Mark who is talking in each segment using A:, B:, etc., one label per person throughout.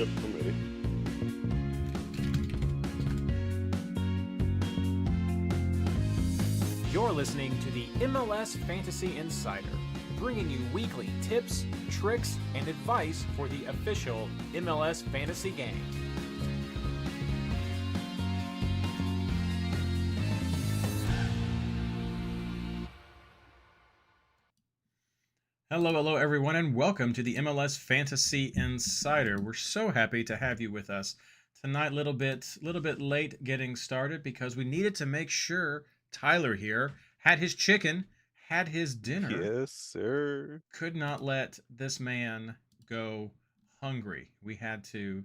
A: Yep, I'm ready.
B: You're listening to the MLS Fantasy Insider, bringing you weekly tips, tricks, and advice for the official MLS Fantasy game.
C: Hello everyone, and welcome to the MLS Fantasy Insider. We're so happy to have you with us tonight. Little bit late getting started because we needed to make sure Tyler here had his chicken, had his dinner.
A: Yes, sir.
C: Could not let this man go hungry. We had to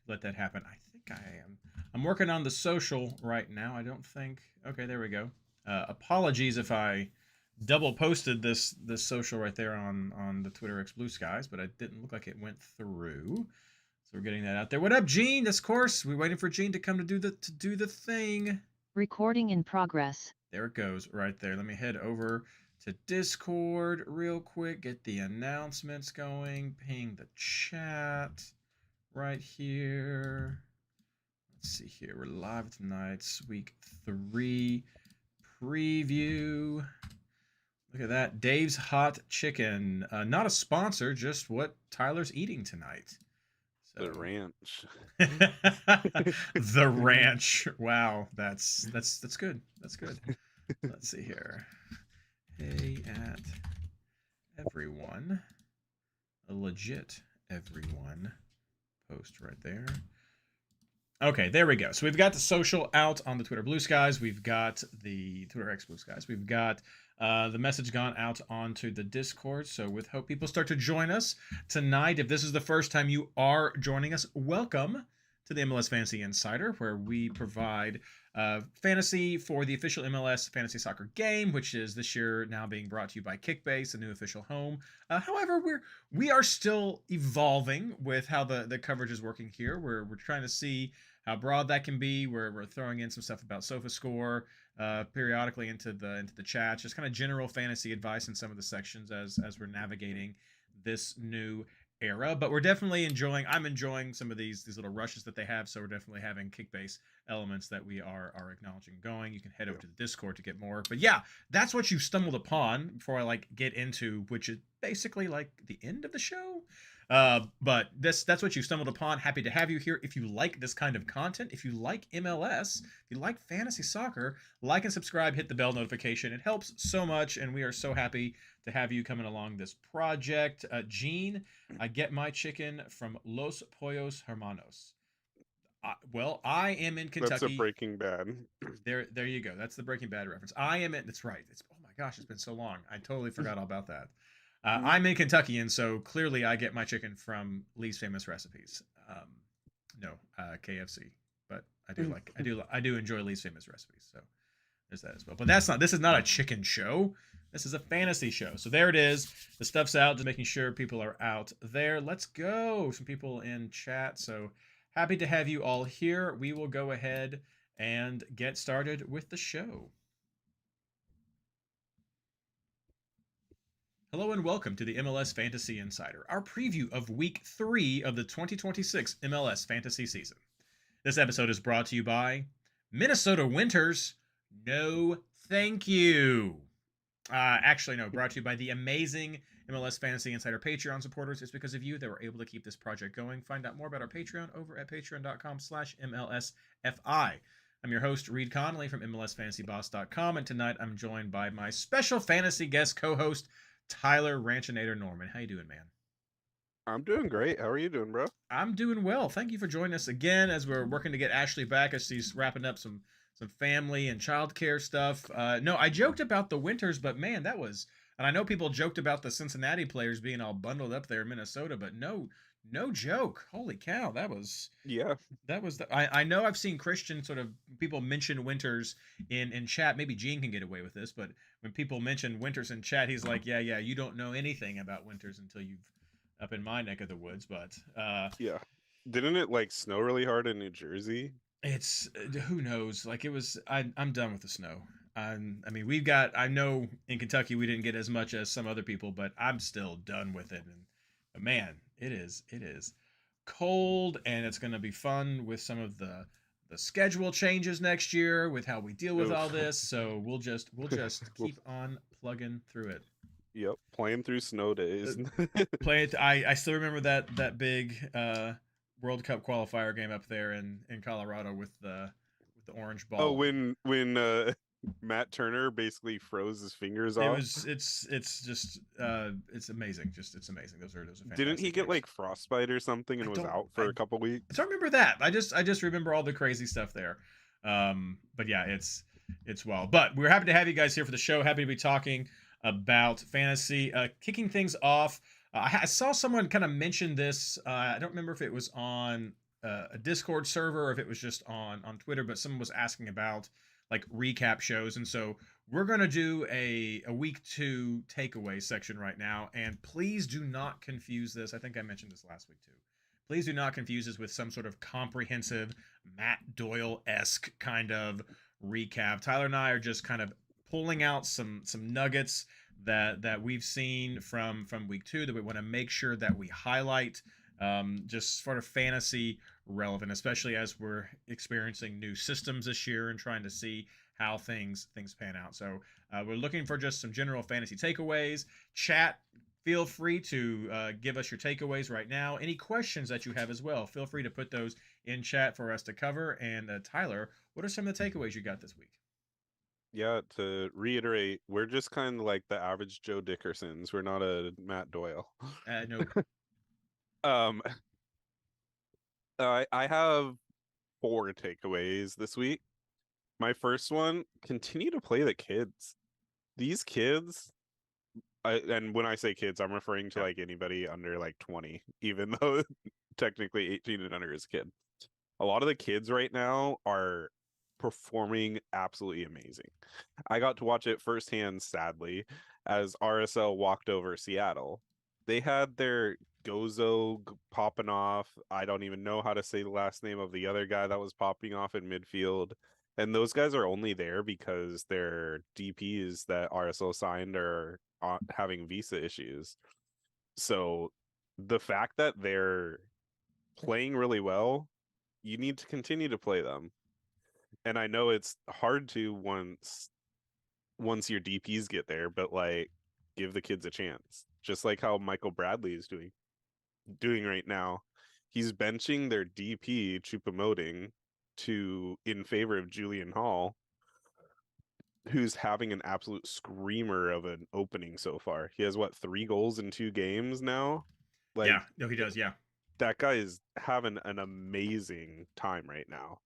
C: let that happen. I think I am. I'm working on the social right now. I don't think. Okay, there we go. Apologies if I double posted this social right there on the Twitter X Blue Skies, but it didn't look like it went through. So we're getting that out there. What up, Gene? Of course, we're waiting for Gene to come to do the thing.
D: Recording in progress.
C: There it goes, right there. Let me head over to Discord real quick, get the announcements going, ping the chat right here. Let's see here. We're live tonight, week 3 preview. Look at that. Dave's Hot Chicken. Not a sponsor, just what Tyler's eating tonight.
A: So. The ranch.
C: The ranch. Wow, that's good. That's good. Let's see here. Hey at everyone. A legit everyone post right there. Okay, there we go. So we've got the social out on the Twitter Blue Skies. We've got the Twitter X Blue Skies. We've got the message gone out onto the Discord. So with hope people start to join us tonight. If this is the first time you are joining us, welcome to the MLS Fantasy Insider, where we provide fantasy for the official MLS Fantasy Soccer game, which is this year now being brought to you by Kickbase, a new official home. However, we are still evolving with how the coverage is working here. We're trying to see how broad that can be. We're throwing in some stuff about SofaScore periodically into the chat, just kind of general fantasy advice in some of the sections as we're navigating this new era. But we're definitely I'm enjoying some of these little rushes that they have, so we're definitely having Kickbase elements that we are acknowledging going. You can head over to the Discord to get more. But yeah, that's what you stumbled upon before I get into, which is basically like the end of the show. But that's what you stumbled upon. Happy to have you here. If you like this kind of content, if you like MLS, if you like fantasy soccer, like and subscribe, hit the bell notification. It helps so much, and we are so happy to have you coming along this project. Gene, I get my chicken from Los Pollos Hermanos. I am in Kentucky.
A: That's a Breaking Bad.
C: There you go. That's the Breaking Bad reference. That's right. Oh my gosh, it's been so long. I totally forgot all about that. I'm in Kentucky, and so clearly I get my chicken from Lee's Famous Recipes. KFC, but I do enjoy Lee's Famous Recipes. So there's that as well. But this is not a chicken show. This is a fantasy show. So there it is. The stuff's out, just making sure people are out there. Let's go. Some people in chat. So happy to have you all here. We will go ahead and get started with the show. Hello and welcome to the MLS Fantasy Insider, our preview of Week 3 of the 2026 MLS Fantasy season. This episode is brought to you by Minnesota Winters. No, thank you. Brought to you by the amazing MLS Fantasy Insider Patreon supporters. It's because of you that we're able to keep this project going. Find out more about our Patreon over at patreon.com/MLSFI. I'm your host, Reid Connolly from MLSFantasyBoss.com, and tonight I'm joined by my special fantasy guest co-host, Tyler Ranchinator Norman. How you doing, man?
A: I'm doing great. How are you doing, bro?
C: I'm doing well. Thank you for joining us again as we're working to get Ashley back as she's wrapping up some family and childcare stuff. No, I joked about the Winters, but man, and I know people joked about the Cincinnati players being all bundled up there in Minnesota, but no joke. Holy cow, I know I've seen Christian sort of people mention Winters in chat. Maybe Gene can get away with this, but when people mention Winters in chat, he's like, yeah, you don't know anything about Winters until you've up in my neck of the woods. But
A: yeah, didn't it snow really hard in New Jersey?
C: It's who knows. I'm done with the snow. I know in Kentucky we didn't get as much as some other people, but I'm still done with it. But man, it is cold, and it's going to be fun with some of the schedule changes next year with how we deal with all
A: Oof.
C: this. So we'll just
A: We're,
C: keep on plugging through it.
A: yep, playing through snow days.
C: Play it. I still remember that big World Cup qualifier game up there in Colorado with the orange
A: Oh,
C: ball.
A: when Matt Turner basically froze his fingers
C: It
A: off.
C: was it's just it's amazing. It's amazing. Those are fantastic
A: Didn't he get
C: games.
A: like frostbite or something and was out for a couple
C: I
A: weeks?
C: don't remember that. I just remember all the crazy stuff there. But yeah, it's wild. But we're happy to have you guys here for the show. Happy to be talking about fantasy. Kicking things off, I saw someone kind of mention this. I don't remember if it was on a Discord server or if it was just on Twitter, but someone was asking about like recap shows, and so we're gonna do a week 2 takeaway section right now. And please do not confuse this. I think I mentioned this last week too. Please do not confuse this with some sort of comprehensive Matt Doyle-esque kind of recap. Tyler and I are just kind of pulling out some nuggets that we've seen from week 2 that we want to make sure that we highlight, just sort of fantasy relevant, especially as we're experiencing new systems this year and trying to see how things pan out. So we're looking for just some general fantasy takeaways. Chat, feel free to give us your takeaways right now. Any questions that you have as well, feel free to put those in chat for us to cover. And Tyler, what are some of the takeaways you got this week?
A: Yeah, to reiterate, we're just kind of like the average Joe Dickersons. We're not a Matt Doyle.
C: Nope.
A: Um, I have 4 takeaways this week. My first one: continue to play the kids. These kids, and when I say kids, I'm referring to like anybody under like 20, even though technically 18 and under is a kid. A lot of the kids right now are performing absolutely amazing. I got to watch it firsthand, sadly, as RSL walked over Seattle. They had their Gozo popping off. I don't even know how to say the last name of the other guy that was popping off in midfield. And those guys are only there because their DPs that RSL signed are having visa issues. So the fact that they're playing really well, you need to continue to play them. And I know it's hard to once your DPs get there, but like give the kids a chance. Just like how Michael Bradley is doing right now. He's benching their DP Chupamoting to in favor of Julian Hall, who's having an absolute screamer of an opening so far. He has what, 3 goals in 2 games now? Like,
C: yeah, no, he does. Yeah,
A: that guy is having an amazing time right now.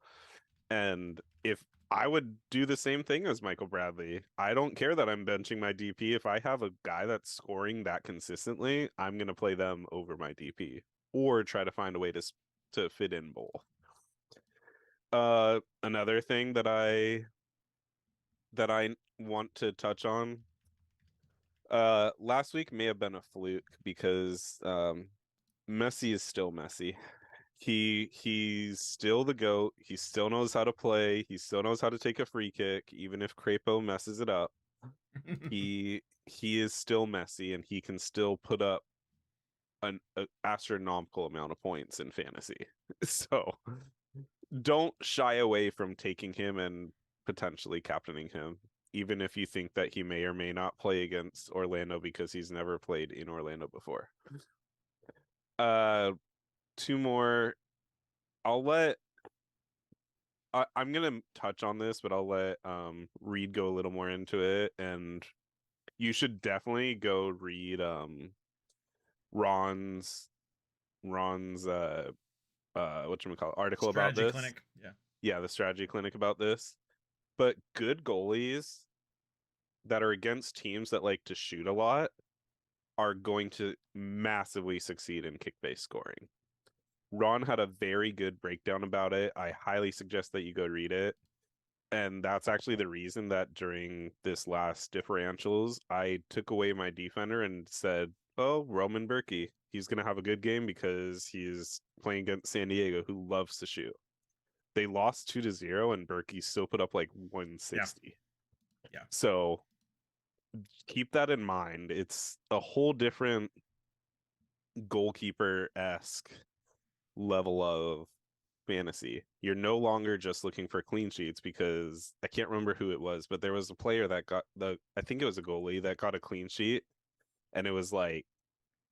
A: And if I would do the same thing as Michael Bradley, I don't care that I'm benching my DP. If I have a guy that's scoring that consistently, I'm going to play them over my DP or try to find a way to fit in both. Another thing that I want to touch on, last week may have been a fluke because Messi is still Messi. He's still the GOAT. He still knows how to play. He still knows how to take a free kick, even if Crepo messes it up. he is still Messi, and he can still put up an astronomical amount of points in fantasy. So don't shy away from taking him and potentially captaining him, even if you think that he may or may not play against Orlando because he's never played in Orlando before. 2 more. I'm gonna touch on this, but I'll let Reid go a little more into it, and you should definitely go read Ron's whatchamacallit article about
C: strategy
A: this.
C: clinic.
A: Yeah, the strategy clinic about this. But good goalies that are against teams that like to shoot a lot are going to massively succeed in kick-based scoring. Ron had a very good breakdown about it. I highly suggest that you go read it. And that's actually the reason that during this last differentials, I took away my defender and said, oh, Roman Berkey, he's going to have a good game because he's playing against San Diego, who loves to shoot. They lost 2-0, and Berkey still put up like 160.
C: Yeah.
A: So keep that in mind. It's a whole different goalkeeper-esque level of fantasy. You're no longer just looking for clean sheets, because I can't remember who it was, but there was a player that got I think it was a goalie that got a clean sheet, and it was like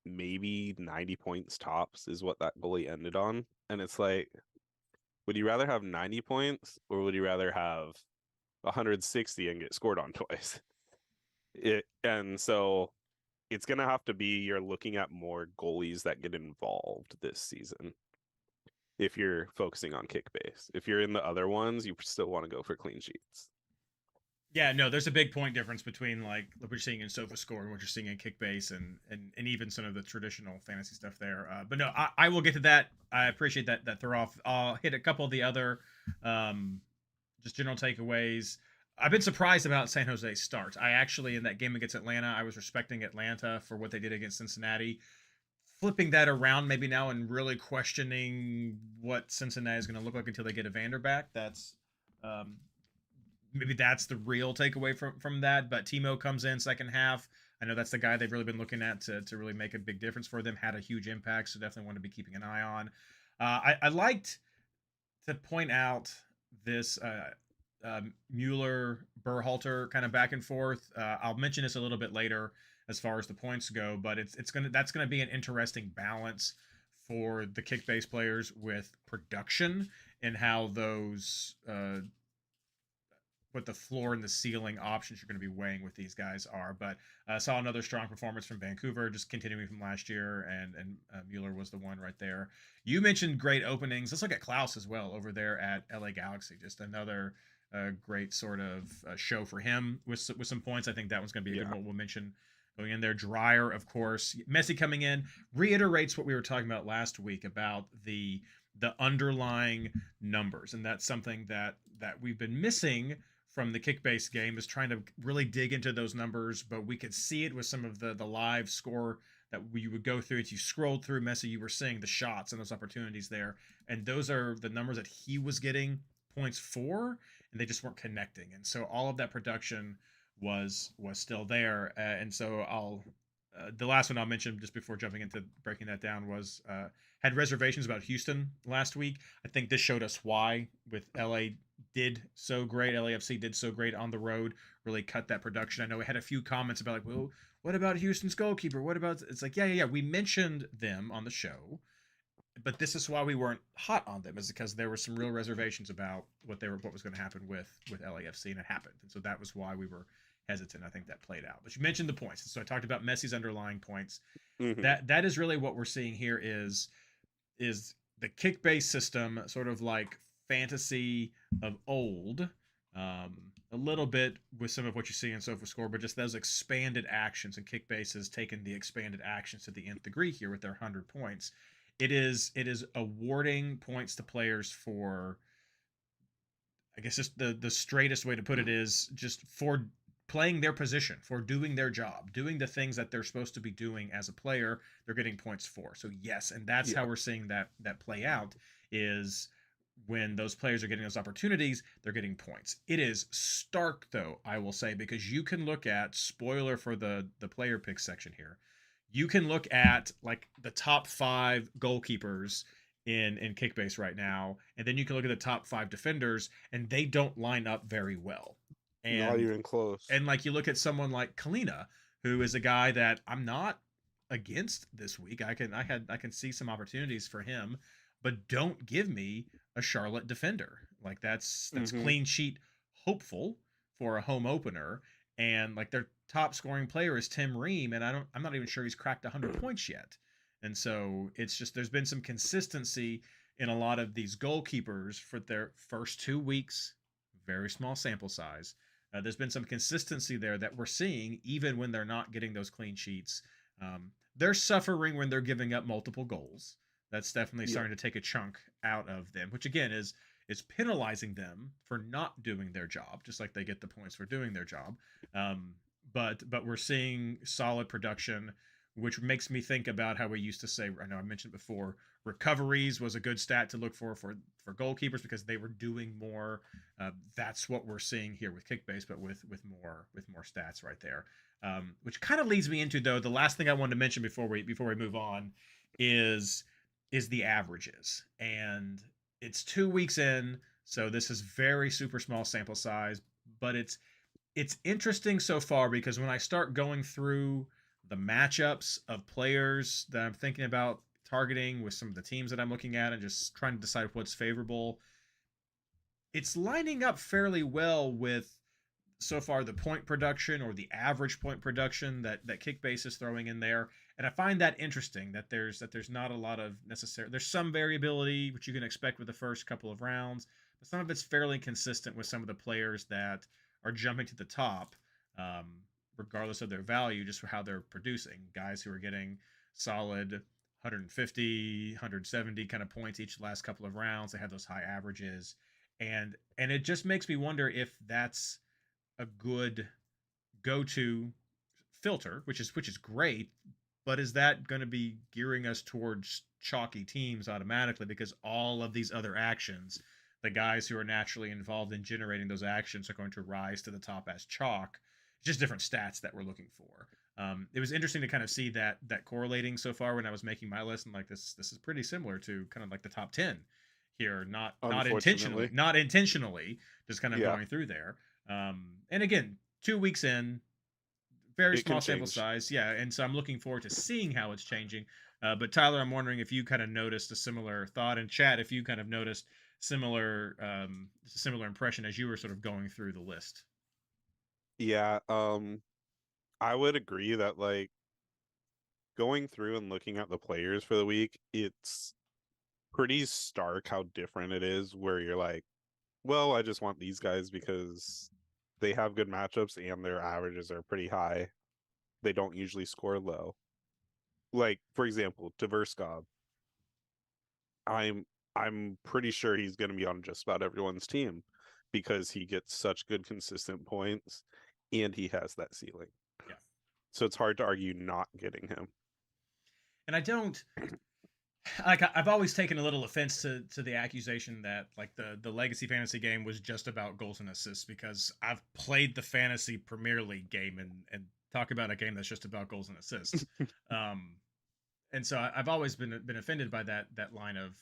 A: maybe 90 points tops is what that goalie ended on. And it's like, would you rather have 90 points, or would you rather have 160 and get scored on twice? And so it's gonna have to be, you're looking at more goalies that get involved this season if you're focusing on kick base. If you're in the other ones, you still want to go for clean sheets.
C: Yeah, no, there's a big point difference between like what you're seeing in SofaScore and what you're seeing in Kickbase and even some of the traditional fantasy stuff there. But no, I will get to that. I appreciate that throw off. I'll hit a couple of the other just general takeaways. I've been surprised about San Jose's start. I actually, in that game against Atlanta, I was respecting Atlanta for what they did against Cincinnati. Flipping that around maybe now and really questioning what Cincinnati is going to look like until they get Evander back. That's maybe that's the real takeaway from that. But Timo comes in second half. I know that's the guy they've really been looking at to really make a big difference for them. Had a huge impact, so definitely want to be keeping an eye on. I liked to point out this Mueller Berhalter kind of back and forth. I'll mention this a little bit later as far as the points go, but that's gonna be an interesting balance for the kick-based players with production and how those what the floor and the ceiling options you're going to be weighing with these guys are. But saw another strong performance from Vancouver, just continuing from last year, and Mueller was the one right there. You mentioned great openings. Let's look at Klaus as well over there at LA Galaxy. Just another great sort of show for him with some points. I think that one's going to be a good one we'll mention going in there. Dreyer, of course. Messi coming in reiterates what we were talking about last week about the underlying numbers, and that's something that we've been missing from the kick-based game, is trying to really dig into those numbers. But we could see it with some of the live score that we would go through. As you scrolled through Messi, you were seeing the shots and those opportunities there, and those are the numbers that he was getting points for, and they just weren't connecting. And so all of that production was still there. And so I'll the last one I'll mention just before jumping into breaking that down was had reservations about Houston last week. I think this showed us why, with LA did so great. LAFC did so great on the road, really cut that production. I know we had a few comments about like, well, what about Houston's goalkeeper? What about, it's like, yeah. We mentioned them on the show, but this is why we weren't hot on them, is because there were some real reservations about what was going to happen with LAFC, and it happened. And so that was why we were hesitant. I think that played out. But you mentioned the points. So I talked about Messi's underlying points. Mm-hmm. That is really what we're seeing here is the kick-based system, sort of like fantasy of old, a little bit with some of what you see in SofaScore, but just those expanded actions, and Kickbase has taken the expanded actions to the nth degree here with their 100 points. It is awarding points to players for, I guess just the straightest way to put it is just for playing their position, for doing their job, doing the things that they're supposed to be doing as a player. They're getting points for. So yes, and that's how we're seeing that play out, is when those players are getting those opportunities, they're getting points. It is stark, though, I will say, because you can look at, spoiler for the player pick section here, you can look at like the top 5 goalkeepers in Kickbase right now, and then you can look at the top 5 defenders, and they don't line up very well. And,
A: not even close.
C: And like you look at someone like Kalina, who is a guy that I'm not against this week. I can see some opportunities for him, but don't give me a Charlotte defender. Like that's clean sheet hopeful for a home opener. And like their top scoring player is Tim Ream, and I'm not even sure he's cracked 100 points yet. And so it's just, there's been some consistency in a lot of these goalkeepers for their first 2 weeks, very small sample size. There's been some consistency there that we're seeing even when they're not getting those clean sheets. They're suffering when they're giving up multiple goals. That's definitely starting to take a chunk out of them, which again is penalizing them for not doing their job, just like they get the points for doing their job. But we're seeing solid production, which makes me think about how we used to say, I know I mentioned before, recoveries was a good stat to look for goalkeepers because they were doing more. That's what we're seeing here with Kickbase, but with more stats right there. Which kind of leads me into, though, the last thing I wanted to mention before we move on is is the averages. And it's 2 weeks in, so this is very super small sample size, but it's interesting so far because when I start going through the matchups of players that I'm thinking about targeting with some of the teams that I'm looking at and just trying to decide what's favorable, it's lining up fairly well with so far the point production or the average point production that Kickbase is throwing in there. And I find that interesting that there's not a lot of necessary, there's some variability which you can expect with the first couple of rounds, but some of it's fairly consistent with some of the players that are jumping to the top, regardless of their value, just for how they're producing. Guys who are getting solid 150, 170 kind of points each last couple of rounds. They have those high averages, and it just makes me wonder if that's a good go-to filter, which is great, but is that going to be gearing us towards chalky teams automatically because all of these other actions, the guys who are naturally involved in generating those actions, are going to rise to the top as chalk? Just different stats that we're looking for. It was interesting to kind of see that correlating so far when I was making my list, and like this is pretty similar to kind of like the top 10 here, not intentionally, just kind of going through there. And again, 2 weeks in, very small sample size. Yeah. And so I'm looking forward to seeing how it's changing. But Tyler, I'm wondering if you kind of noticed a similar thought, and chat, if you kind of noticed similar impression as you were sort of going through the list.
A: Yeah. I would agree that like going through and looking at the players for the week, it's pretty stark how different it is, where you're like, well, I just want these guys because they have good matchups and their averages are pretty high. They don't usually score low. Like, for example, Tverskov. I'm pretty sure he's going to be on just about everyone's team because he gets such good consistent points and he has that ceiling.
C: Yeah.
A: So it's hard to argue not getting him.
C: And I don't like, I've always taken a little offense to the accusation that like the legacy fantasy game was just about goals and assists, because I've played the fantasy Premier League game and talk about a game that's just about goals and assists. And so I've always been offended by that line of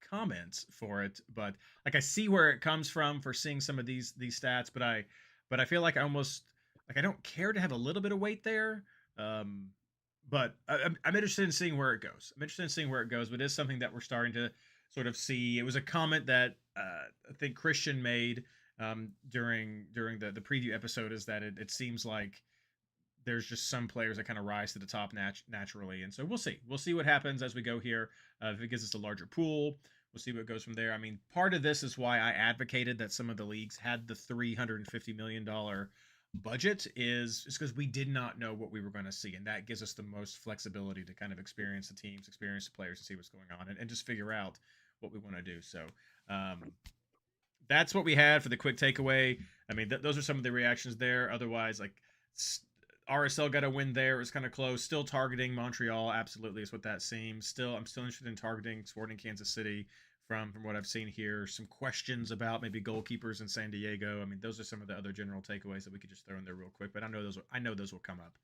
C: comments for it. But like, I see where it comes from for seeing some of these stats, but I feel like I almost like I don't care to have a little bit of weight there. But I'm interested in seeing where it goes. I'm interested in seeing where it goes, but it is something that we're starting to sort of see. It was a comment that I think Christian made during the preview episode, is that it seems like there's just some players that kind of rise to the top naturally. And so we'll see. We'll see what happens as we go here. If it gives us a larger pool, we'll see what goes from there. I mean, part of this is why I advocated that some of the leagues had the $350 million budget, is because we did not know what we were going to see, and that gives us the most flexibility to kind of experience the teams, experience the players, and see what's going on, and just figure out what we want to do. So that's what we had for the quick takeaway. I mean, those are some of the reactions there. Otherwise, like, RSL got a win there. It was kind of close. Still targeting Montreal, absolutely, is what that seems. I'm still interested in targeting Sporting Kansas City. From what I've seen here, some questions about maybe goalkeepers in San Diego. I mean, those are some of the other general takeaways that we could just throw in there real quick. But I know those will come up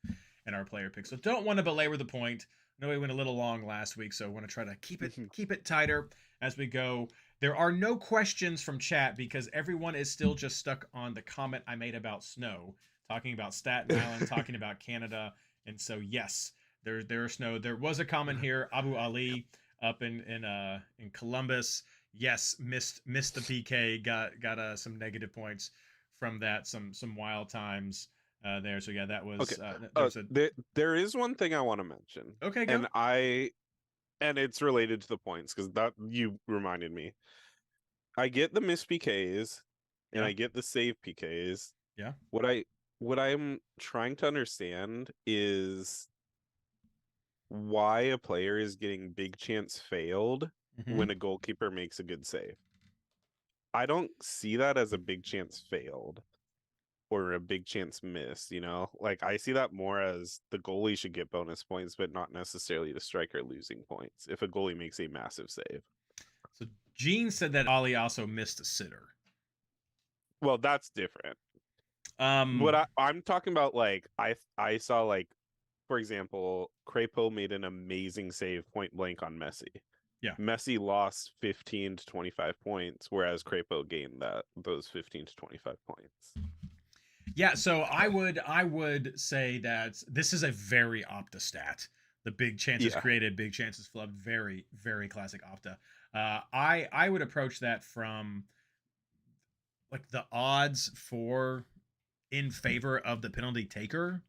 C: in our player picks. So don't want to belabor the point. I know we went a little long last week, so I want to try to keep it tighter as we go. There are no questions from chat because everyone is still just stuck on the comment I made about snow, talking about Staten Island, talking about Canada, and so yes, there's snow. There was a comment here, Abu Ali, up in Columbus. Yes, missed the PK, got some negative points from that, some wild times there. So yeah, that was
A: okay. There is one thing I want to mention.
C: Okay, go.
A: And it's related to the points, because that you reminded me. I get the missed PKs and I get the save PKs.
C: Yeah.
A: What I'm trying to understand is why a player is getting big chance failed when a goalkeeper makes a good save. I don't see that as a big chance failed or a big chance missed, you know? Like, I see that more as the goalie should get bonus points, but not necessarily the striker losing points if a goalie makes a massive save.
C: So Gene said that Ali also missed a sitter.
A: Well, that's different. What I'm talking about, like, I saw, like, for example, Crepeau made an amazing save point blank on Messi.
C: Yeah.
A: Messi lost 15 to 25 points, whereas Crapo gained those 15 to 25 points.
C: Yeah, so I would say that this is a very Opta stat. The big chances created, big chances flubbed. Very, very classic Opta. I would approach that from like the odds in favor of the penalty taker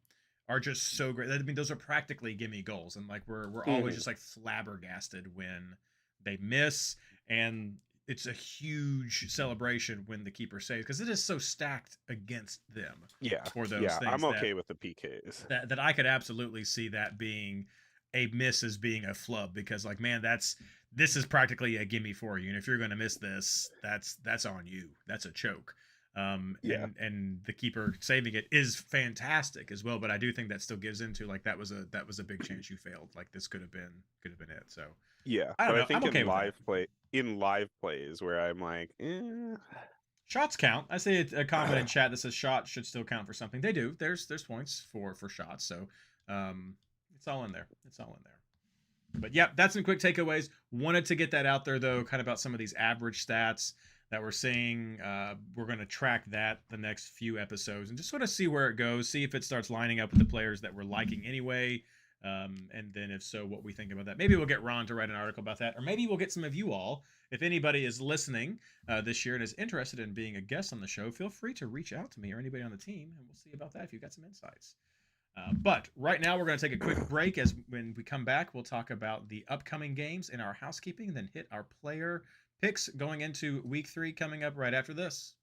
C: are just so great. I mean, those are practically gimme goals, and like we're always just like flabbergasted when they miss, and it's a huge celebration when the keeper saves because it is so stacked against them.
A: Yeah,
C: for those things.
A: I'm okay with the PKs.
C: That I could absolutely see that being a miss as being a flub because like man, this is practically a gimme for you, and if you're going to miss this, that's on you. That's a choke. And the keeper saving it is fantastic as well, but I do think that still gives into like that was a big chance you failed. Like this could have been it. So
A: yeah,
C: I
A: think
C: okay
A: in live plays where I'm like,
C: shots count. I see a comment in chat that says shots should still count for something. They do. There's points for shots, so it's all in there. But yeah, that's some quick takeaways. Wanted to get that out there though, kind of about some of these average stats that we're seeing. We're going to track that the next few episodes and just sort of see where it goes, see if it starts lining up with the players that we're liking anyway. And then if so, what we think about that. Maybe we'll get Ron to write an article about that, or maybe we'll get some of you all. If anybody is listening this year and is interested in being a guest on the show, feel free to reach out to me or anybody on the team, and we'll see about that if you've got some insights. But right now, we're going to take a quick break. As when we come back, we'll talk about the upcoming games in our housekeeping, then hit our player picks going into week 3 coming up right after this.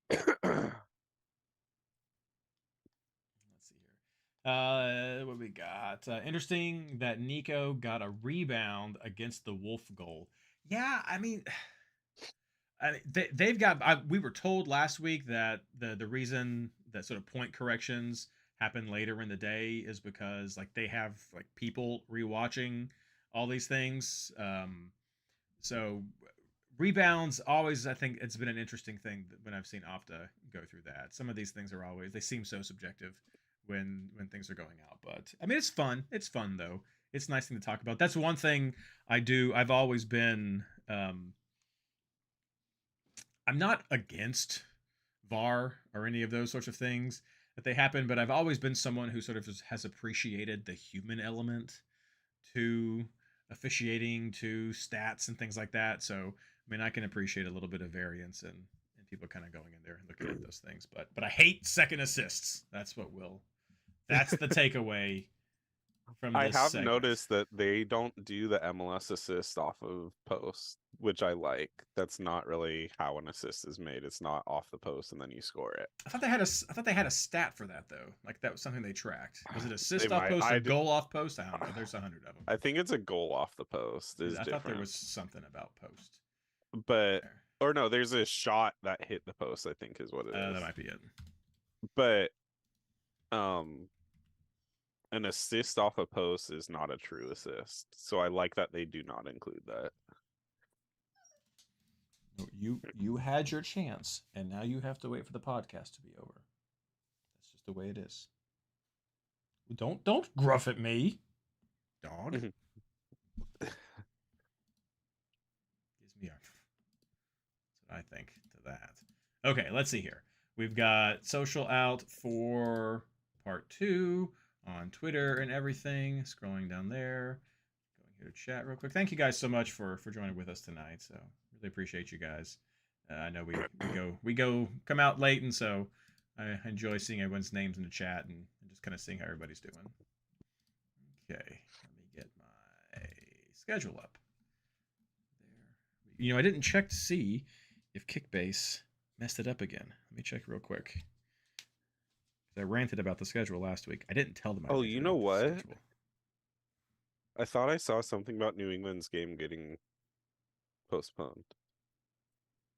C: Let's see here. What we got? Interesting that Nico got a rebound against the Wolf goal. Yeah, I mean they've got. We were told last week that the reason that sort of point corrections happen later in the day is because like they have like people rewatching all these things. So rebounds always, I think it's been an interesting thing when I've seen Opta go through that. Some of these things are always, they seem so subjective when things are going out, but I mean, it's fun though. It's a nice thing to talk about. That's one thing I do. I've always been, I'm not against VAR or any of those sorts of things that they happen, but I've always been someone who sort of has appreciated the human element to officiating, to stats and things like that. So, I mean, I can appreciate a little bit of variance and people kind of going in there and looking at those things, but I hate second assists. That's the takeaway from this
A: I have
C: segment.
A: noticed that they don't do the MLS assist off of post, which I like. That's not really how an assist is made. It's not off the post and then you score it.
C: I thought they had a stat for that though. Like that was something they tracked. Was it assist off post or goal off post? I don't know. There's 100 of them.
A: I think it's a goal off the post.
C: I thought there was something about post.
A: But or no, there's a shot that hit the post, I think is what it is.
C: That might be it.
A: But an assist off a post is not a true assist. So I like that they do not include that.
C: You had your chance, and now you have to wait for the podcast to be over. That's just the way it is. Don't gruff at me, dog. Gives me that's what I think to that. Okay, let's see here. We've got social out for part 2 on Twitter and everything. Scrolling down there. Going here to chat real quick. Thank you guys so much for joining with us tonight. So really appreciate you guys. I know we come out late, and so I enjoy seeing everyone's names in the chat and just kind of seeing how everybody's doing. Okay, let me get my schedule up. There. I didn't check to see if Kickbase messed it up again. Let me check real quick. I ranted about the schedule last week. I didn't tell them.
A: Oh, you know what? I thought I saw something about New England's game getting postponed.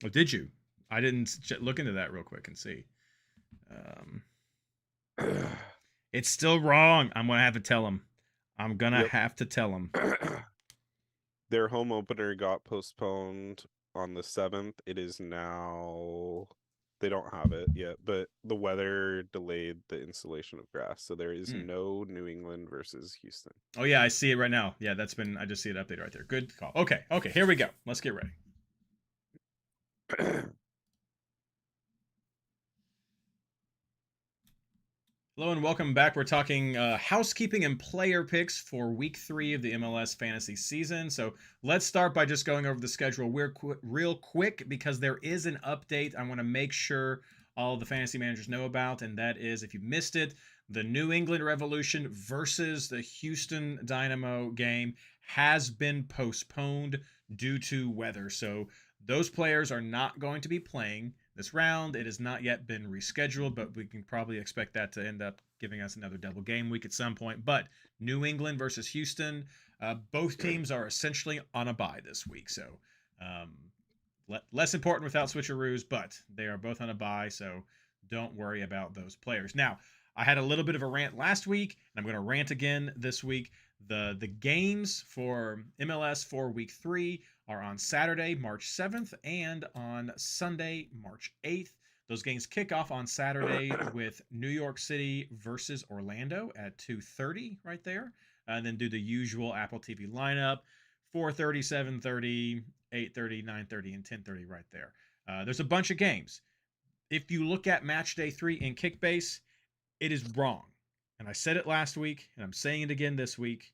C: Oh, did you? I didn't look into that real quick and see. It's still wrong. I'm going to have to tell them. I'm going to have to tell them.
A: Their home opener got postponed on the 7th. It is now They don't have it yet, but the weather delayed the installation of grass, so there is no New England versus Houston.
C: Oh yeah, I see it right now. Yeah, I just see it updated right there. Good call. Okay, here we go. Let's get ready. Hello and welcome back. We're talking housekeeping and player picks for Week 3 of the MLS Fantasy season. So let's start by just going over the schedule real quick because there is an update I want to make sure all the fantasy managers know about, and that is, if you missed it, the New England Revolution versus the Houston Dynamo game has been postponed due to weather. So those players are not going to be playing this round. It has not yet been rescheduled, but we can probably expect that to end up giving us another double game week at some point. But New England versus Houston, both teams are essentially on a bye this week. So less important without switcheroos, but they are both on a bye. So don't worry about those players. Now, I had a little bit of a rant last week, and I'm going to rant again this week. The games for MLS for Week 3 are on Saturday, March 7th, and on Sunday, March 8th. Those games kick off on Saturday with New York City versus Orlando at 2:30 right there. And then do the usual Apple TV lineup, 4:30, 7:30, 8:30, 9:30, and 10:30 right there. There's a bunch of games. If you look at Match Day 3 in Kickbase, it is wrong. And I said it last week, and I'm saying it again this week.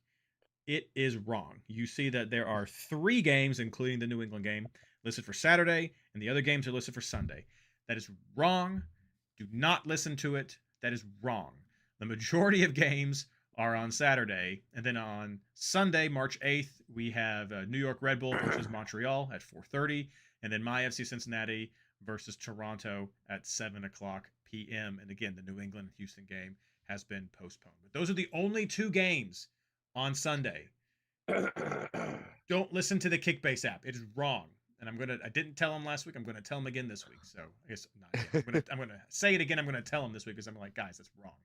C: It is wrong. You see that there are 3 games, including the New England game, listed for Saturday, and the other games are listed for Sunday. That is wrong. Do not listen to it. That is wrong. The majority of games are on Saturday, and then on Sunday, March 8th, we have New York Red Bull versus Montreal at 4:30, and then my FC Cincinnati versus Toronto at 7 o'clock p.m. And again, the New England-Houston game has been postponed. But those are the only 2 games on Sunday. Don't listen to the Kickbase app. It is wrong. And I didn't tell him last week. I'm going to tell him again this week. So I guess not yet. I'm going to say it again. I'm going to tell him this week because I'm like, guys, that's wrong.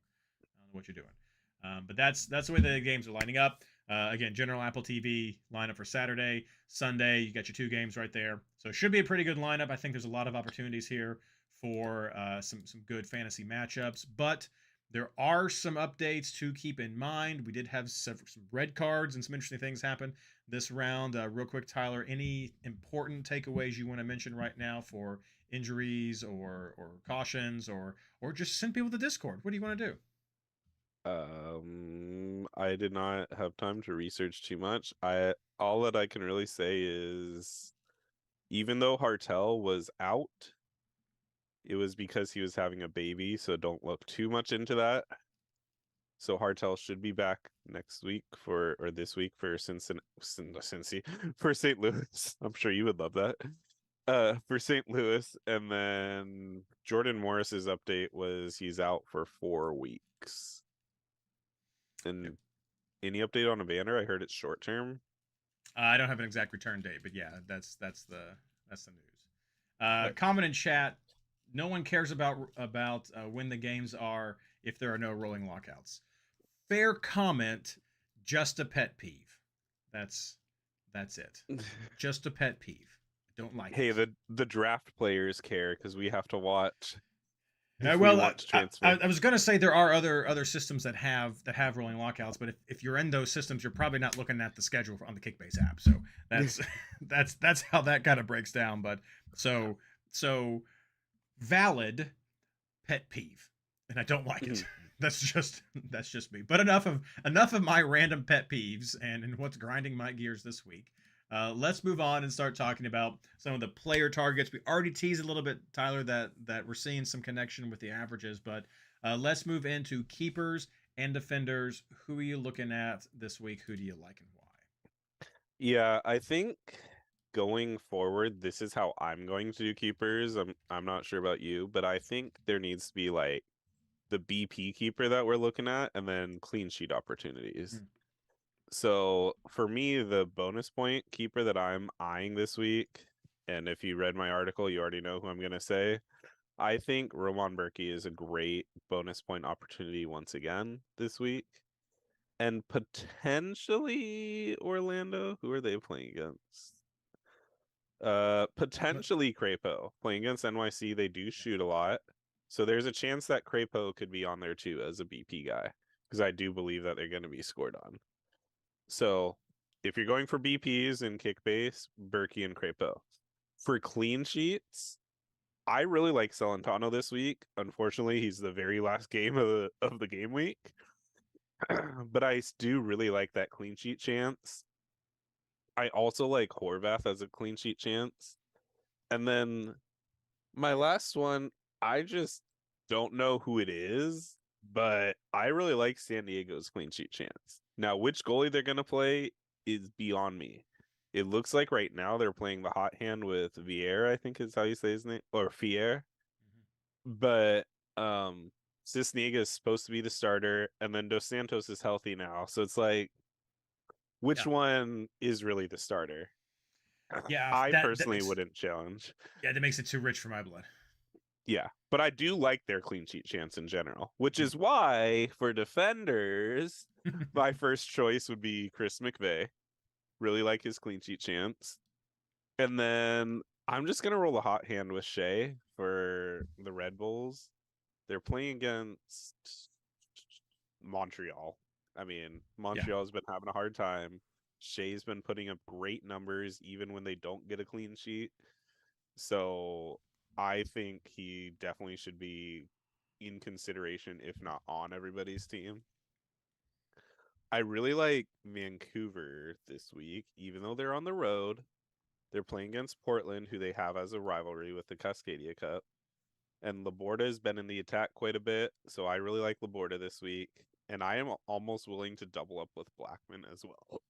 C: I don't know what you're doing. But that's the way the games are lining up. Again, general Apple TV lineup for Saturday. Sunday, you got your 2 games right there. So it should be a pretty good lineup. I think there's a lot of opportunities here for some good fantasy matchups. But there are some updates to keep in mind. We did have some red cards and some interesting things happen this round. Real quick, Tyler, any important takeaways you want to mention right now for injuries or cautions or just send people to Discord? What do you want to do?
A: I did not have time to research too much. All that I can really say is, even though Hartel was out, it was because he was having a baby, so don't look too much into that. So Hartel should be back next week or this week for Cincy for St. Louis. I'm sure you would love that. For St. Louis, and then Jordan Morris's update was he's out for 4 weeks. And any update on Evander? I heard it's short term.
C: I don't have an exact return date, but yeah, that's the news. Comment in chat. No one cares about when the games are if there are no rolling lockouts. Fair comment. Just a pet peeve. That's it. Just a pet peeve. I don't like it.
A: Hey, the draft players care because we have to watch.
C: I was going to say there are other systems that have rolling lockouts, but if you're in those systems, you're probably not looking at the schedule on the Kickbase app. So that's how that kind of breaks down. But so valid pet peeve, and I don't like it. That's just me. But enough of my random pet peeves and what's grinding my gears this week. Let's move on and start talking about some of the player targets. We already teased a little bit, Tyler, that we're seeing some connection with the averages, but let's move into keepers and defenders. Who are you looking at this week? Who do you like and why?
A: Yeah, I think going forward, this is how I'm going to do keepers. I'm not sure about you, but I think there needs to be like the BP keeper that we're looking at, and then clean sheet opportunities. So for me, the bonus point keeper that I'm eyeing this week, and if you read my article, you already know who I'm going to say. I think Roman Berkey is a great bonus point opportunity once again this week. And potentially Orlando. Who are they playing against? Potentially Crapo. Playing against NYC, they do shoot a lot. So there's a chance that Crapo could be on there too as a BP guy. Because I do believe that they're going to be scored on. So if you're going for BPs in Kickbase, Berkey and Crapo. For clean sheets, I really like Celentano this week. Unfortunately, he's the very last game of the game week. But I do really like that clean sheet chance. I also like Horvath as a clean sheet chance. And then my last one, I just don't know who it is, but I really like San Diego's clean sheet chance. Now, which goalie they're going to play is beyond me. It looks like right now they're playing the hot hand with Vieira, I think is how you say his name, or Fier. But Cisniega is supposed to be the starter, and then Dos Santos is healthy now. So it's like, which one is really the starter?
C: Yeah,
A: I personally wouldn't challenge.
C: Yeah, that makes it too rich for my blood.
A: Yeah, but I do like their clean sheet chance in general, which is why for defenders, my first choice would be Chris McVeigh. Really like his clean sheet chance. And then I'm just going to roll a hot hand with Shea for the Red Bulls. They're playing against Montreal. I mean, Montreal's been having a hard time. Shea's been putting up great numbers even when they don't get a clean sheet. So I think he definitely should be in consideration, if not on everybody's team. I really like Vancouver this week, even though they're on the road. They're playing against Portland, who they have as a rivalry with the Cascadia Cup. And Laborda has been in the attack quite a bit, so I really like Laborda this week. And I am almost willing to double up with Blackman as well.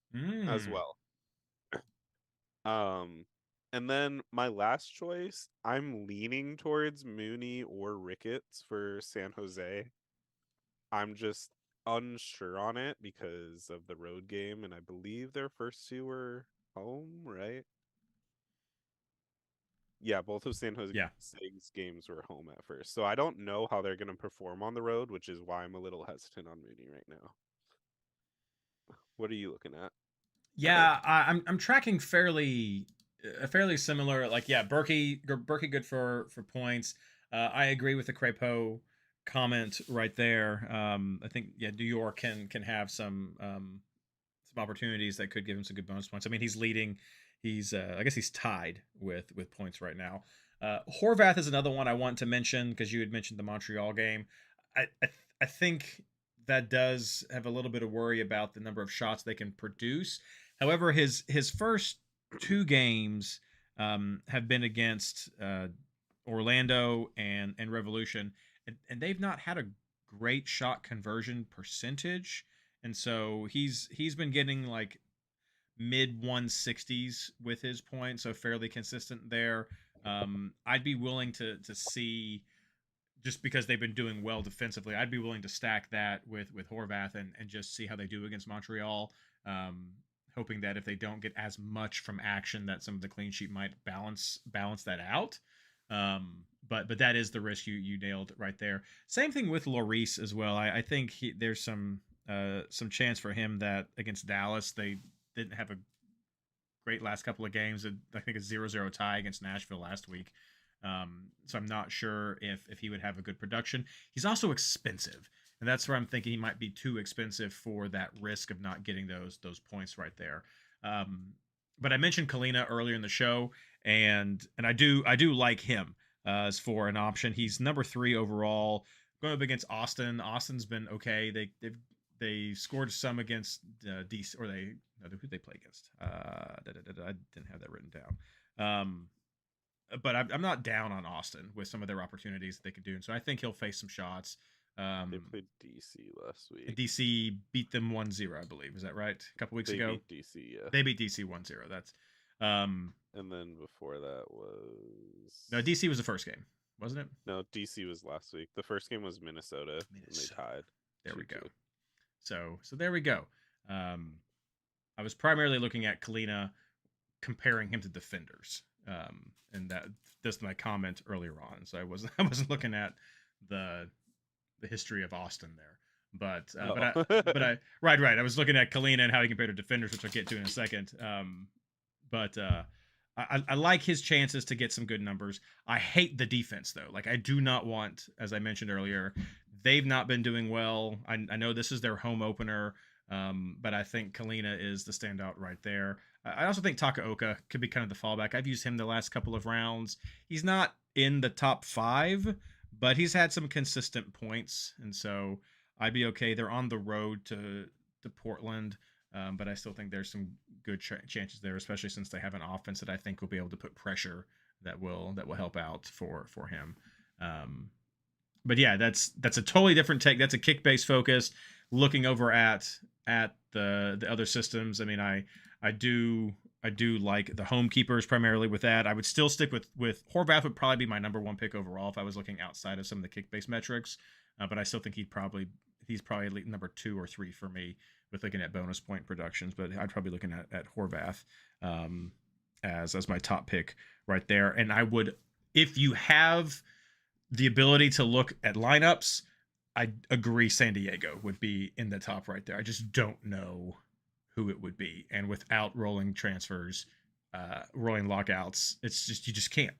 A: And then my last choice, I'm leaning towards Mooney or Ricketts for San Jose. I'm just unsure on it because of the road game, and I believe their first two were home, right? Yeah, both of San Jose's games were home at first. So I don't know how they're going to perform on the road, which is why I'm a little hesitant on Mooney right now. What are you looking at?
C: Yeah, I'm tracking fairly similar. Like, yeah, Berkey good for points. I agree with the Crapo comment right there. I think New York can have some opportunities that could give him some good bonus points. I mean, he's leading. He's I guess he's tied with points right now. Horvath is another one I want to mention because you had mentioned the Montreal game. I think that does have a little bit of worry about the number of shots they can produce. However, his first two games have been against Orlando and Revolution, and they've not had a great shot conversion percentage, and so he's been getting like mid 160s with his points, so fairly consistent there. I'd be willing to see, just because they've been doing well defensively, I'd be willing to stack that with Horvath and just see how they do against Montreal. Hoping that if they don't get as much from action, that some of the clean sheet might balance that out. But that is the risk you nailed right there. Same thing with Lloris as well. I think there's some chance for him that against Dallas they didn't have a great last couple of games. I think a 0-0 tie against Nashville last week. So I'm not sure if he would have a good production. He's also expensive, and that's where I'm thinking he might be too expensive for that risk of not getting those points right there. But I mentioned Kalina earlier in the show, and I do like him as for an option. He's number 3 overall, going up against Austin. Austin's been okay. They scored some against DC, or who did they play against? I didn't have that written down. But I'm not down on Austin with some of their opportunities that they could do, and so I think he'll face some shots.
A: They played DC last week.
C: DC beat them 1-0, I believe. Is that right? A couple weeks ago?
A: They beat DC, yeah.
C: They beat DC 1-0. That's
A: and then before that was...
C: No, DC was the first game, wasn't it?
A: No, DC was last week. The first game was Minnesota. And they tied.
C: There we go. So there we go. I was primarily looking at Kalina, comparing him to defenders. And that's my comment earlier on. So I wasn't looking at the history of Austin there. But I was looking at Kalina and how he compared to defenders, which I'll get to in a second. But I like his chances to get some good numbers. I hate the defense though. Like I do not want, as I mentioned earlier, they've not been doing well. I know this is their home opener, but I think Kalina is the standout right there. I also think Takaoka could be kind of the fallback. I've used him the last couple of rounds. He's not in the top 5, but he's had some consistent points, and so I'd be okay. They're on the road to Portland, but I still think there's some good chances there, especially since they have an offense that I think will be able to put pressure that will help out for him. But yeah, that's a totally different take. That's a kick-based focus. Looking over at the other systems, I mean, I do like the home keepers primarily with that. I would still stick with Horvath would probably be my number 1 pick overall if I was looking outside of some of the kick-based metrics. But I still think he's probably number 2 or 3 for me with looking at bonus point productions. But I'd probably looking at Horvath as my top pick right there. And I would, if you have the ability to look at lineups, I agree San Diego would be in the top right there. I just don't know who it would be. And without rolling transfers, rolling lockouts, it's just, you just can't.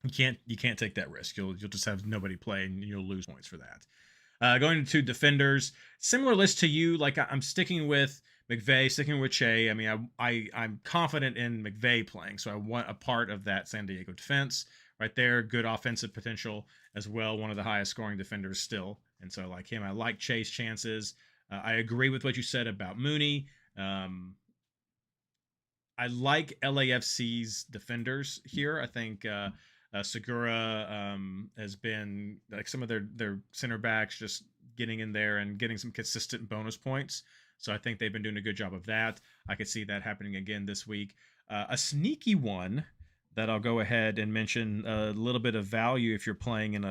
C: You can't take that risk. You'll just have nobody play and you'll lose points for that. Going to defenders, similar list to you. Like I'm sticking with McVay, sticking with Che. I mean, I'm confident in McVay playing, so I want a part of that San Diego defense right there. Good offensive potential as well. One of the highest scoring defenders still, and so like him, I like Che's chances. I agree with what you said about Mooney. I like LAFC's defenders here. I think Segura has been like some of their center backs just getting in there and getting some consistent bonus points. So I think they've been doing a good job of that. I could see that happening again this week. A sneaky one that I'll go ahead and mention, a little bit of value if you're playing in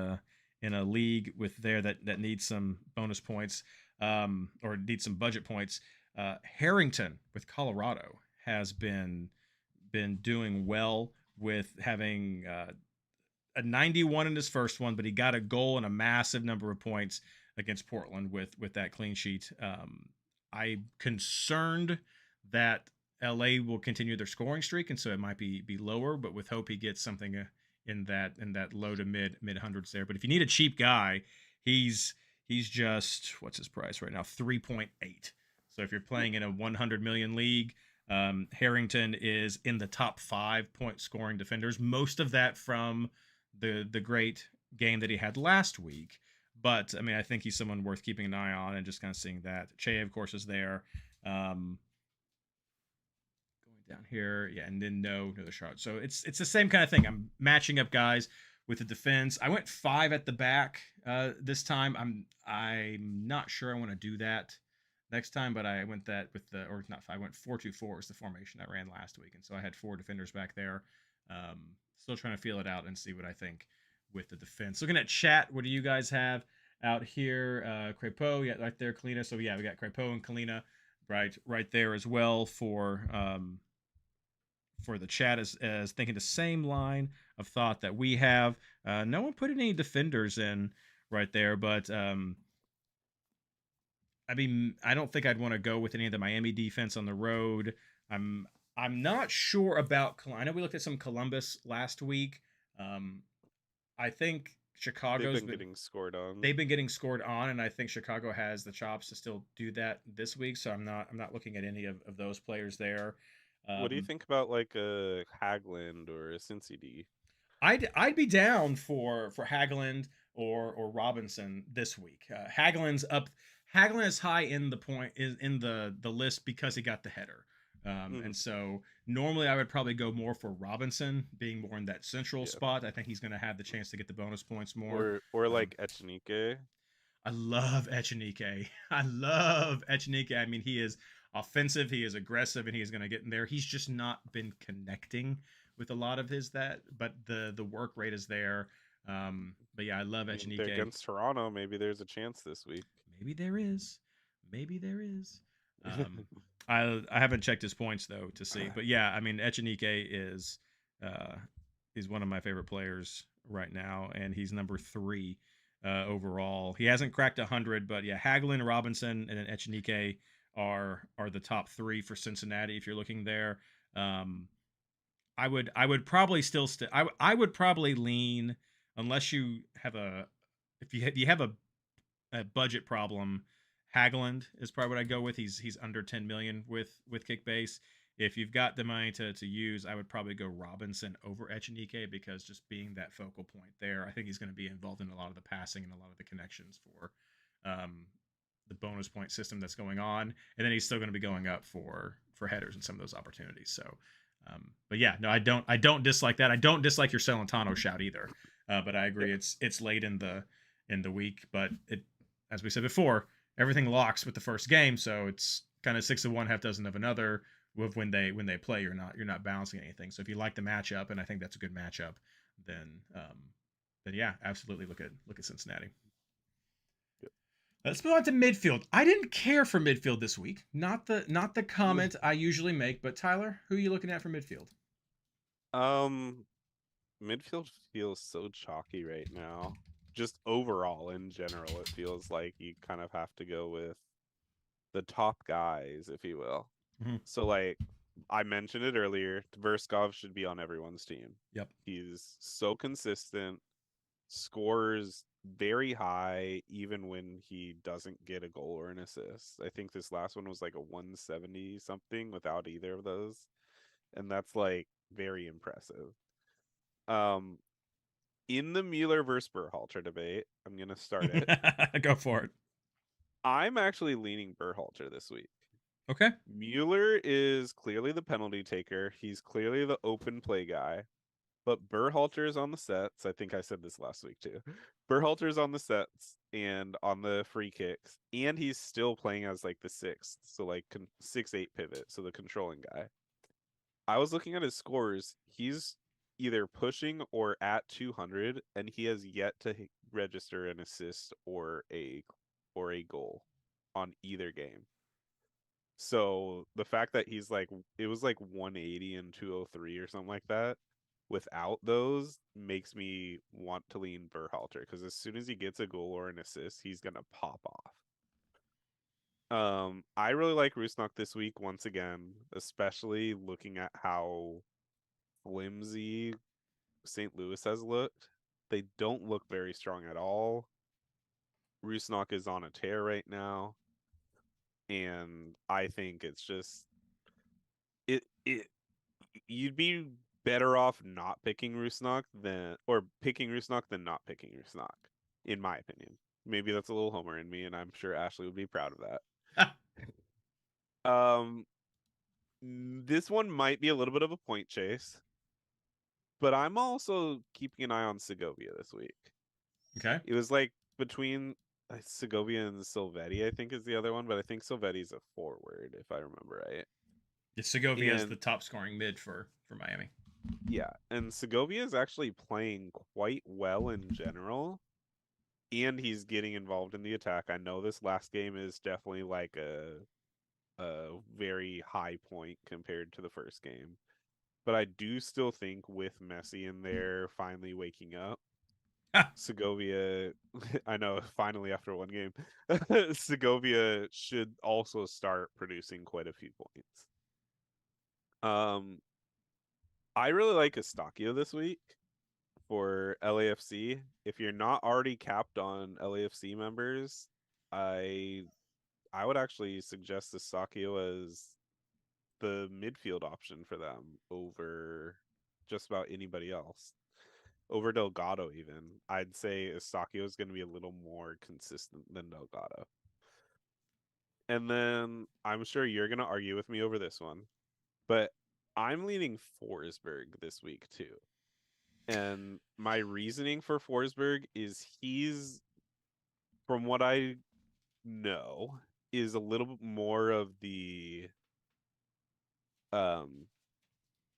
C: a league with there that needs some bonus points or needs some budget points. Harrington with Colorado has been doing well with having a 91 in his first one, but he got a goal and a massive number of points against Portland with that clean sheet. I'm concerned that LA will continue their scoring streak, and so it might be lower, but with hope he gets something in that low to mid hundreds there. But if you need a cheap guy, he's just, what's his price right now? 3.8. So if you're playing in a 100 million league, Harrington is in the top 5 point scoring defenders. Most of that from the great game that he had last week. But I mean, I think he's someone worth keeping an eye on and just kind of seeing that. Che, of course, is there. Going down here, yeah, and then no the shot. So it's the same kind of thing. I'm matching up guys with the defense. I went 5 at the back this time. I'm not sure I want to do that next time, but I went that with the, or not 5. I went 4-2-4 is the formation I ran last week, and so I had 4 defenders back there. Still trying to feel it out and see what I think with the defense. Looking at chat, what do you guys have out here? Crepeau, yeah, right there, Kalina. So yeah, we got Crepeau and Kalina right there as well for the chat as thinking the same line of thought that we have. No one put any defenders in right there, but I mean, I don't think I'd want to go with any of the Miami defense on the road. I'm not sure about. I know we looked at some Columbus last week. I think Chicago's
A: been getting scored on.
C: They've been getting scored on, and I think Chicago has the chops to still do that this week. So I'm not looking at any of those players there.
A: What do you think about like a Hagland or a Cincy D?
C: I'd be down for Hagland or Robinson this week. Hagland's up. Hagland is high in the list because he got the header. And so normally I would probably go more for Robinson being more in that central spot. I think he's going to have the chance to get the bonus points more.
A: Or like Echenike.
C: I love Echenike. I mean, he is offensive, he is aggressive, and he is going to get in there. He's just not been connecting with a lot of but the work rate is there. But yeah, I love Echenike.
A: Against Toronto, maybe there's a chance this week.
C: Maybe there is. I haven't checked his points though to see, but yeah, I mean Echenike is one of my favorite players right now, and he's number 3 overall. He hasn't cracked 100, but yeah, Hagelin, Robinson, and then Echenike are the top 3 for Cincinnati if you're looking there. I would probably still I would probably lean, unless you have if you have a budget problem. Hageland is probably what I go with. He's under 10 million with Kickbase. If you've got the money to use, I would probably go Robinson over Echenike, because just being that focal point there, I think he's going to be involved in a lot of the passing and a lot of the connections for the bonus point system that's going on, and then he's still going to be going up for headers and some of those opportunities. So, but yeah, no, I don't dislike that. I don't dislike your Celentano shout either. But I agree, it's late in the week, but it, as we said before, everything locks with the first game, so it's kind of 6 of one, half dozen of another. With when they play, you're not balancing anything. So if you like the matchup, and I think that's a good matchup, then yeah, absolutely look at Cincinnati. Let's move on to midfield. I didn't care for midfield this week. Not the comment I usually make, but Tyler, who are you looking at for midfield?
A: Midfield feels so chalky right now. Just overall, in general, it feels like you kind of have to go with the top guys, if you will.
C: Mm-hmm.
A: So, like, I mentioned it earlier, Tverskov should be on everyone's team.
C: Yep.
A: He's so consistent, scores very high, even when he doesn't get a goal or an assist. I think this last one was like a 170 something without either of those. And that's like very impressive. In the Mueller versus Berhalter debate, I'm going to start it.
C: Go for it.
A: I'm actually leaning Berhalter this week.
C: Okay.
A: Mueller is clearly the penalty taker. He's clearly the open play guy. But Berhalter is on the sets. I think I said this last week too. Berhalter is on the sets and on the free kicks. And he's still playing as like the sixth. So like 6-8 pivot. So the controlling guy. I was looking at his scores. He's either pushing or at 200. And he has yet to register an assist or a goal on either game. So the fact that he's like, it was like 180 and 203 or something like that, without those makes me want to lean Berhalter, because as soon as he gets a goal or an assist, he's gonna pop off. I really like Rusnak this week once again, especially looking at how flimsy St. Louis has looked. They don't look very strong at all. Rusnak is on a tear right now. And I think it's just you'd be better off not picking Rusnak than not picking Rusnak, in my opinion. Maybe that's a little homer in me, and I'm sure Ashley would be proud of that. This one might be a little bit of a point chase, but I'm also keeping an eye on Segovia this week.
C: Okay.
A: It was like between Segovia and Silvetti, I think, is the other one, but I think Silvetti's a forward, if I remember right.
C: Yeah, Segovia is the top scoring mid for Miami.
A: Yeah, and Segovia is actually playing quite well in general, and he's getting involved in the attack. I know this last game is definitely like a very high point compared to the first game, but I do still think with Messi in there finally waking up, Segovia, I know, finally after one game, Segovia should also start producing quite a few points. I really like Eustachio this week for LAFC. If you're not already capped on LAFC members, I would actually suggest Eustachio as the midfield option for them over just about anybody else. Over Delgado, even. I'd say Eustachio is going to be a little more consistent than Delgado. And then I'm sure you're going to argue with me over this one, but I'm leaning Forsberg this week too. And my reasoning for Forsberg is he's, from what I know, is a little bit more of the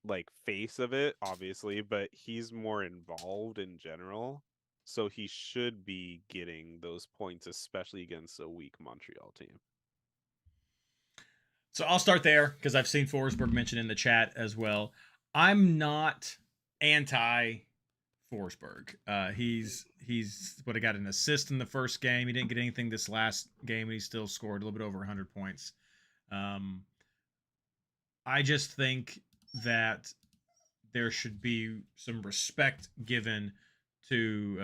A: like face of it, obviously, but he's more involved in general. So he should be getting those points, especially against a weak Montreal team.
C: So I'll start there because I've seen Forsberg mentioned in the chat as well. I'm not anti Forsberg. He's would have got an assist in the first game. He didn't get anything this last game, and he still scored a little bit over 100 points. I just think that there should be some respect given to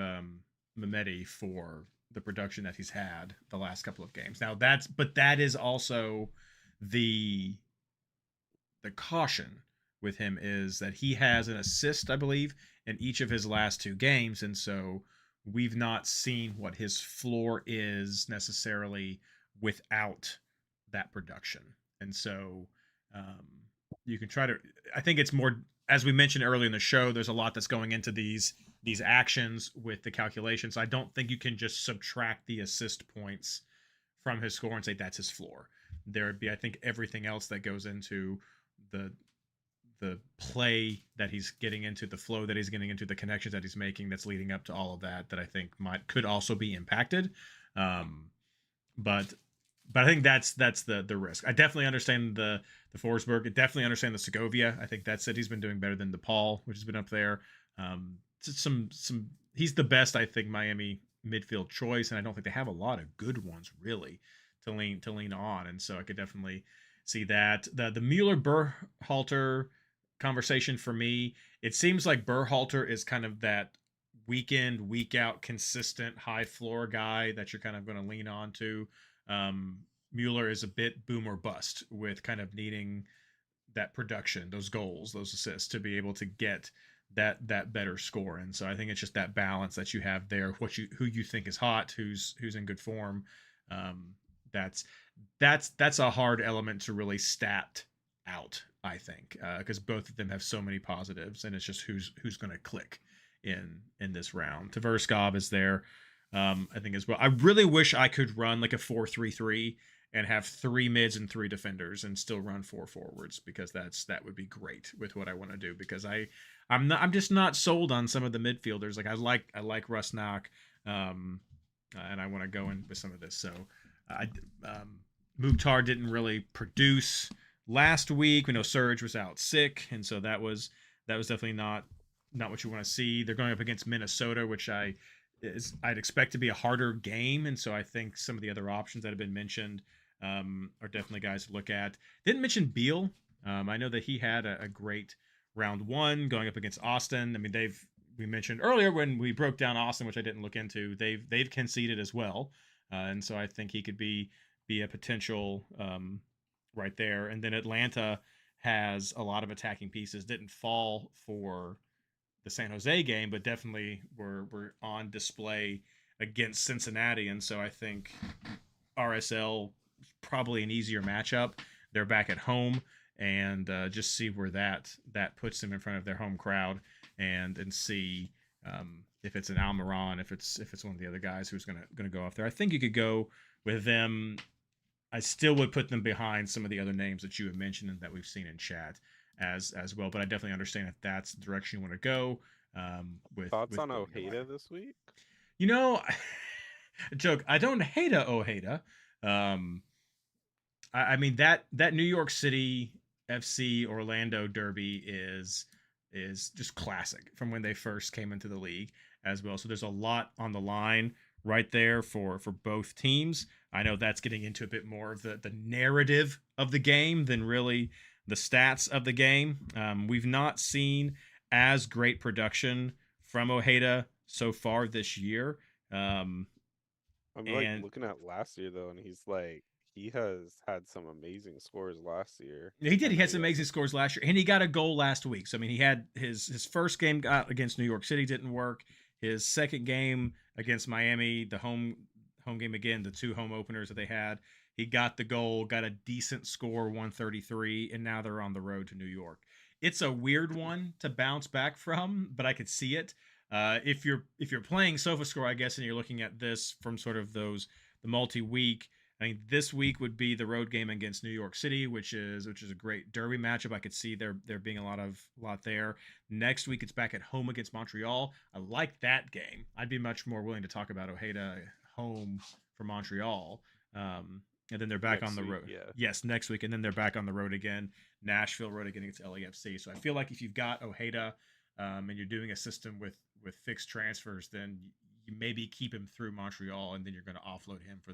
C: Mehmeti for the production that he's had the last couple of games. Now that is also the caution with him is that he has an assist, I believe, in each of his last 2 games, and so we've not seen what his floor is necessarily without that production. And so you can try to, I think it's more, as we mentioned earlier in the show, there's a lot that's going into these actions with the calculations. I don't think you can just subtract the assist points from his score and say that's his floor. There would be, I think, everything else that goes into the play that he's getting into, the flow that he's getting into, the connections that he's making that's leading up to all of that I think could also be impacted. But I think that's the risk. I definitely understand the Forsberg. I definitely understand the Segovia. I think that's it. He's been doing better than DePaul, which has been up there. He's the best, I think, Miami midfield choice, and I don't think they have a lot of good ones really to lean on. And so I could definitely see that. The Mueller Berhalter conversation for me, it seems like Berhalter is kind of that week in, week out, consistent high floor guy that you're kind of going to lean on to. Mueller is a bit boom or bust with kind of needing that production, those goals, those assists to be able to get that better score. And so I think it's just that balance that you have there, who you think is hot, who's in good form. That's a hard element to really stat out, I think, because both of them have so many positives, and it's just who's going to click in this round. Tverskov is there, I think, as well. I really wish I could run like a 4-3-3 and have 3 mids and 3 defenders and still run 4 forwards, because that would be great with what I want to do, because I'm just not sold on some of the midfielders. Like I like Rusnak, and I want to go in with some of this. So Mukhtar didn't really produce last week. We know Surge was out sick, and so that was definitely not what you want to see. They're going up against Minnesota, which I'd expect to be a harder game, and so I think some of the other options that have been mentioned are definitely guys to look at. Didn't mention Beal. I know that he had a great round 1 going up against Austin. I mean, we mentioned earlier when we broke down Austin, which I didn't look into, they've conceded as well, and so I think he could be a potential right there. And then Atlanta has a lot of attacking pieces. Didn't fall for the San Jose game, but definitely were on display against Cincinnati. And so I think RSL is probably an easier matchup. They're back at home, and just see where that puts them in front of their home crowd, and see if it's an Almiron, if it's one of the other guys who's gonna go off there. I think you could go with them. I still would put them behind some of the other names that you have mentioned and that we've seen in chat as well. But I definitely understand if that's the direction you want to go.
A: Thoughts on Ojeda this week?
C: You know, joke. I don't hate Ojeda. I mean that New York City FC Orlando derby is just classic from when they first came into the league as well. So there's a lot on the line right there for both teams. I know that's getting into a bit more of the narrative of the game than really the stats of the game. We've not seen as great production from Ojeda so far this year.
A: I'm like looking at last year though, and he has had some amazing scores last year.
C: He did. He had some amazing scores last year, and he got a goal last week. So I mean, he had his first game against New York City didn't work. His second game against Miami, the home game again, the 2 home openers that they had, he got the goal, got a decent score, 133, and now they're on the road to New York. It's a weird one to bounce back from, but I could see it. If you're playing SofaScore, I guess, and you're looking at this from sort of the multi-week, I mean, this week would be the road game against New York City, which is a great derby matchup. I could see there being a lot there. Next week, it's back at home against Montreal. I like that game. I'd be much more willing to talk about Ojeda home for Montreal. And then they're back on the road. Yeah. Yes, next week, and then they're back on the road again. Nashville road again against LAFC. So I feel like if you've got Ojeda and you're doing a system with fixed transfers, then you maybe keep him through Montreal, and then you're going to offload him for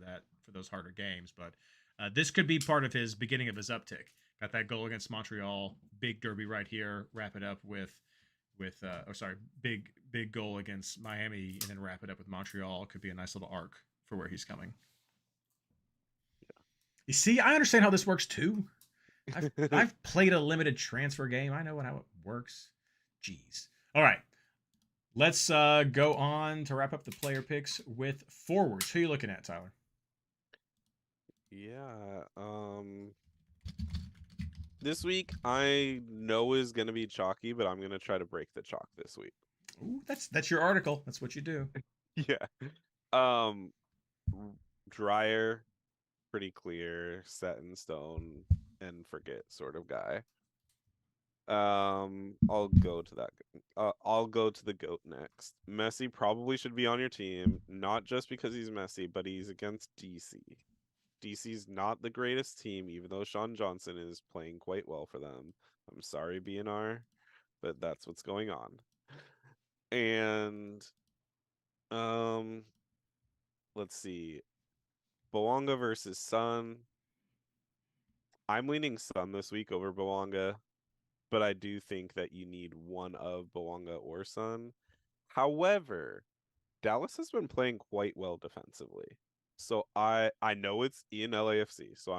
C: those harder games. But this could be part of his beginning of his uptick. Got that goal against Montreal, big derby right here. Wrap it up with with big goal against Miami and then wrap it up with Montreal could be a nice little arc for where he's coming. You see, I understand how this works too. I've played a limited transfer game. I know how it works. Jeez. All right. Let's go on to wrap up the player picks with forwards. Who are you looking at, Tyler?
A: Yeah. This week I know is gonna be chalky, but I'm gonna try to break the chalk this week.
C: Ooh, that's your article. That's what you do.
A: Yeah. Dryer, pretty clear, set in stone, and forget sort of guy. I'll go to that. I'll go to the GOAT next. Messi probably should be on your team, not just because he's Messi, but he's against DC. DC's not the greatest team, even though Sean Johnson is playing quite well for them. I'm sorry, BNR, but that's what's going on. And let's see. Bouanga versus Sun. I'm leaning Sun this week over Bouanga, but I do think that you need one of Bouanga or Sun. However, Dallas has been playing quite well defensively. So I know it's in LAFC, so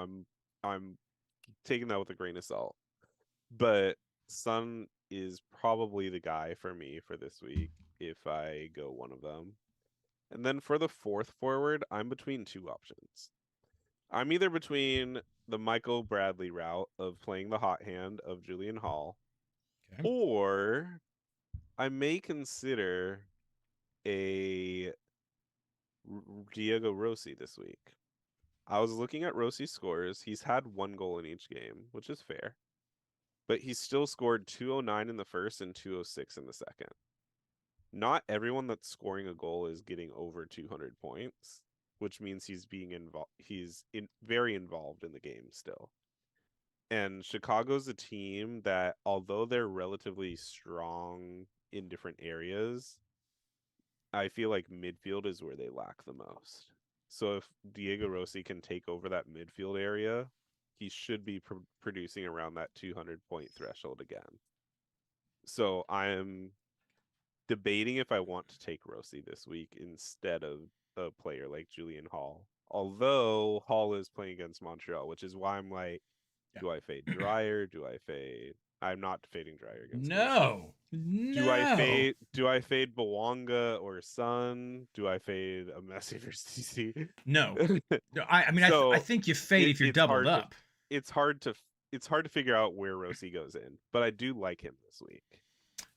A: I'm taking that with a grain of salt. But Sun is probably the guy for me for this week if I go one of them. And then for the fourth forward, I'm between two options. I'm either between the Michael Bradley route of playing the hot hand of Julian Hall, or I may consider a Diego Rossi this week. I was looking at Rossi's scores. He's had 1 goal in each game, which is fair. But he's still scored 209 in the first and 206 in the second. Not everyone that's scoring a goal is getting over 200 points, which means he's being involved. He's very involved in the game still. And Chicago's a team that, although they're relatively strong in different areas, I feel like midfield is where they lack the most. So if Diego Rossi can take over that midfield area, he should be producing around that 200-point threshold again. So I'm debating if I want to take Rossi this week instead of a player like Julian Hall. Although Hall is playing against Montreal, which is why I'm like, do I fade Dryer? Do I fade? I'm not fading Dryer against Montreal. Do I fade Bouanga or Sun? Do I fade a Messi versus DC?
C: No. I mean, so I think you fade if you're doubled up.
A: It's hard to figure out where Rossi goes in, but I do like him this week.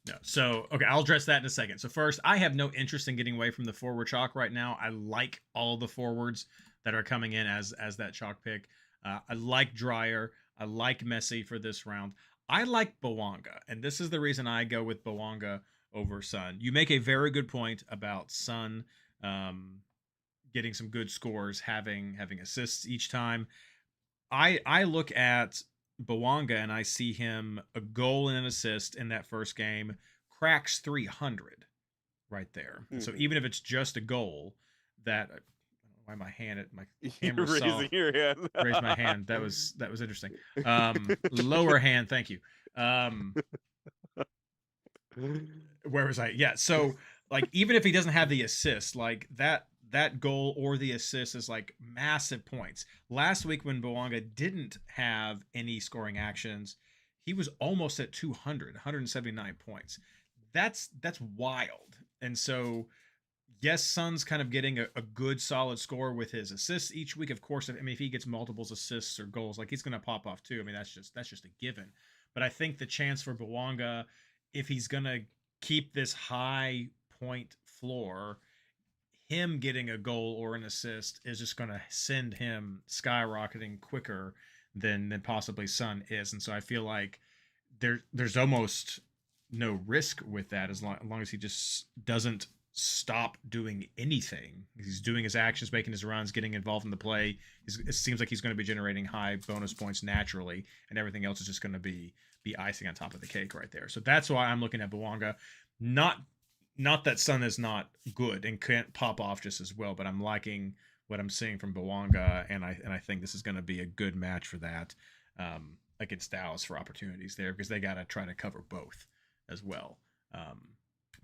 C: No. So, okay, I'll address that in a second. So first, I have no interest in getting away from the forward chalk right now. I like all the forwards that are coming in as that chalk pick. I like Dryer. I like Messi for this round. I like Bouanga, and this is the reason I go with Bouanga over Sun. You make a very good point about Sun getting some good scores, having assists each time. I look at Bouanga and I see him a goal and an assist in that first game, cracks 300 right there. Mm-hmm. So even if it's just a goal, that I don't know why my camera
A: raising your hand.
C: Raise my hand. That was interesting. Lower hand, thank you. Where was I? Yeah. So like even if he doesn't have the assist, like that goal or the assist is like massive points. Last week when Bouanga didn't have any scoring actions, he was almost at 179 points. That's wild. And so, yes, Sun's kind of getting a good solid score with his assists each week. Of course, if he gets multiples assists or goals, like he's going to pop off too. I mean, that's just a given. But I think the chance for Bouanga, if he's going to keep this high point floor, him getting a goal or an assist is just going to send him skyrocketing quicker than possibly Sun is. And so I feel like there's almost no risk with that as long as he just doesn't stop doing anything. He's doing his actions, making his runs, getting involved in the play. It seems like he's going to be generating high bonus points naturally, and everything else is just going to be icing on top of the cake right there. So that's why I'm looking at Bouanga. Not that Sun is not good and can't pop off just as well, but I'm liking what I'm seeing from Bouanga, and I think this is going to be a good match for that against Dallas for opportunities there, because they got to try to cover both as well.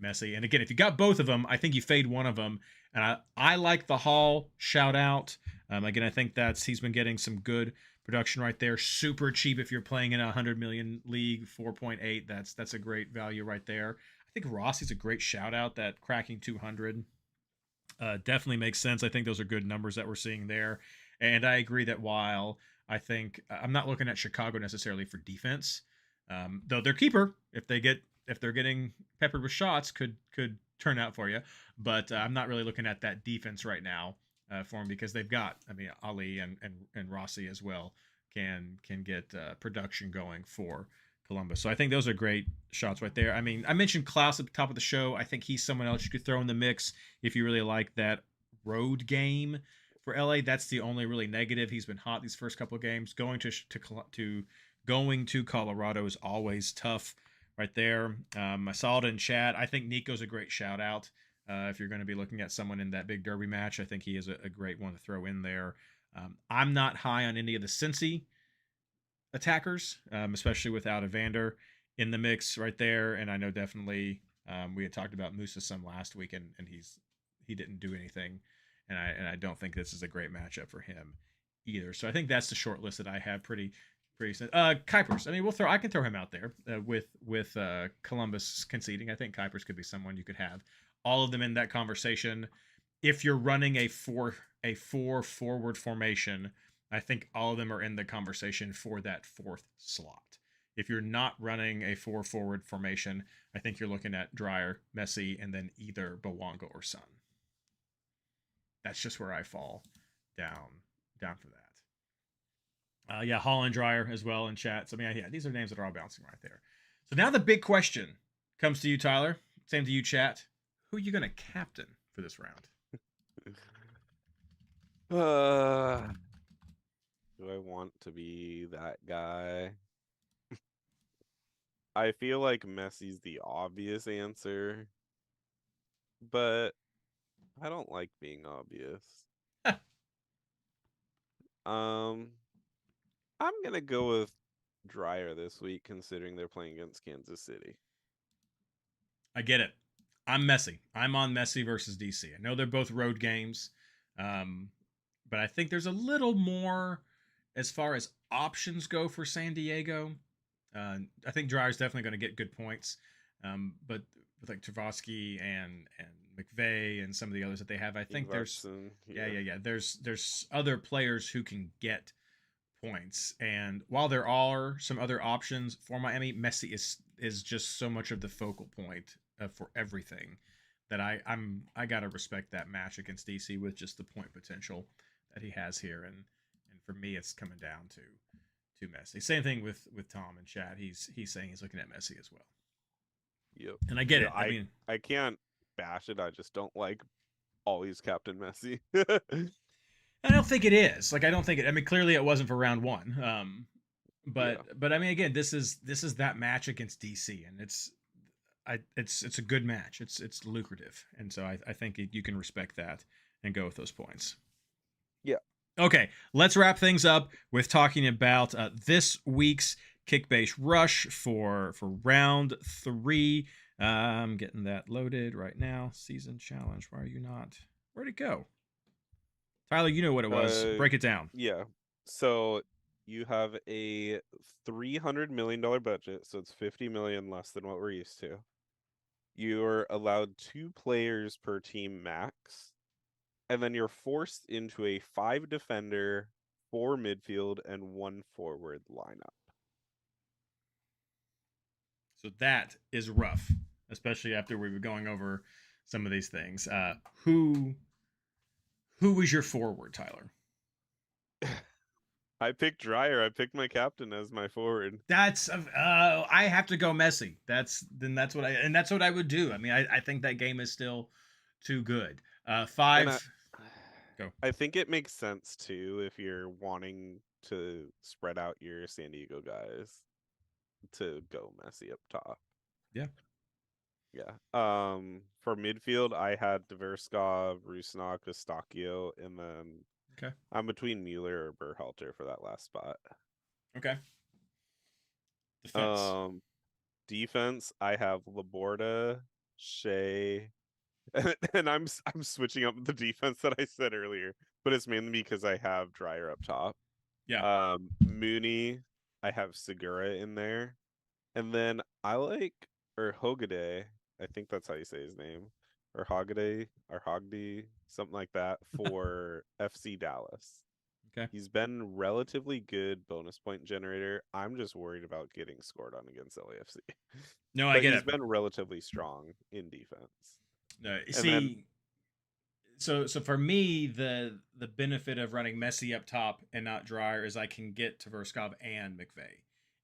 C: Messi. And again, if you got both of them, I think you fade one of them. And I like the Hall shout out. Again, I think he's been getting some good production right there. Super cheap if you're playing in a 100 million league, 4.8. That's a great value right there. I think Rossi's a great shout out. That cracking 200 definitely makes sense. I think those are good numbers that we're seeing there. And I agree that while I think I'm not looking at Chicago necessarily for defense, though their keeper, if they're getting peppered with shots, could turn out for you. But I'm not really looking at that defense right now for them because they've got, I mean, Ali and Rossi as well can get production going for Columbus. So I think those are great shots right there. I mean, I mentioned Klaus at the top of the show. I think he's someone else you could throw in the mix if you really like that road game for LA. That's the only really negative. He's been hot these first couple of games. Going to Colorado is always tough right there. I saw it in chat. I think Nico's a great shout out. If you're going to be looking at someone in that big derby match, I think he is a great one to throw in there. I'm not high on any of the Cincy attackers, especially without Evander in the mix right there. And I know definitely we had talked about Musa some last week, and he didn't do anything. And I don't think this is a great matchup for him either. So I think that's the short list that I have pretty. Kuipers. I mean, I can throw him out there with Columbus conceding. I think Kuipers could be someone you could have all of them in that conversation. If you're running a four forward formation, I think all of them are in the conversation for that fourth slot. If you're not running a 4 forward formation, I think you're looking at Dreyer, Messi, and then either Bawanga or Son. That's just where I fall down for that. Holland, Dreyer as well in chat. So, I mean, these are names that are all bouncing right there. So now the big question comes to you, Tyler. Same to you, chat. Who are you going to captain for this round?
A: Do I want to be that guy? I feel like Messi's the obvious answer, but I don't like being obvious. I'm gonna go with Dreyer this week, considering they're playing against Kansas City.
C: I get it. I'm Messi. I'm on Messi versus DC. I know they're both road games, but I think there's a little more as far as options go for San Diego. I think Dreyer's definitely going to get good points, but with like Travasky and McVeigh and some of the others that they have, I think there's there's other players who can get points. And while there are some other options for Miami, Messi is just so much of the focal point for everything that I gotta respect that match against DC with just the point potential that he has here. And for me, it's coming down to Messi. Same thing with Tom and chat. He's saying he's looking at Messi as well.
A: Yep.
C: And I get it. I mean,
A: I can't bash it. I just don't like always Captain Messi.
C: I don't think it is. Like, I don't think it. I mean, clearly it wasn't for round one. But I mean, again, this is that match against DC, and it's a good match. It's lucrative, and so I think you can respect that and go with those points.
A: Yeah.
C: Okay, let's wrap things up with talking about this week's Kickbase Rush for round 3. I'm getting that loaded right now. Season challenge. Why are you not? Where'd it go? Tyler, you know what it was. Break it down.
A: Yeah. So you have a $300 million budget, so it's 50 million less than what we're used to. You're allowed 2 players per team max, and then you're forced into a 5 defender, 4 midfield, and 1 forward lineup.
C: So that is rough, especially after we were going over some of these things. Who was your forward, Tyler?
A: I picked Dreyer. I picked my captain as my forward.
C: That's I have to go Messi. That's what I would do. I mean, I think that game is still too good. 5. Go.
A: I think it makes sense too if you're wanting to spread out your San Diego guys to go Messi up top.
C: Yeah.
A: Yeah. For midfield, I had Dverskov, Rusnak, Eustachio, and then I'm between Mueller or Berhalter for that last spot.
C: Okay. Defense.
A: Defense, I have Laborda, Shea, and I'm switching up the defense that I said earlier, but it's mainly because I have Dryer up top.
C: Yeah.
A: Mooney, I have Segura in there, and then I like Hogade. I think that's how you say his name, or Hogday, something like that for FC Dallas.
C: Okay.
A: He's been relatively good bonus point generator. I'm just worried about getting scored on against LAFC.
C: No, I
A: But
C: get
A: he's
C: it.
A: been relatively strong in defense.
C: No,
A: And
C: see,
A: then,
C: so for me, the benefit of running Messi up top and not Dryer is I can get Tverskov and McVeigh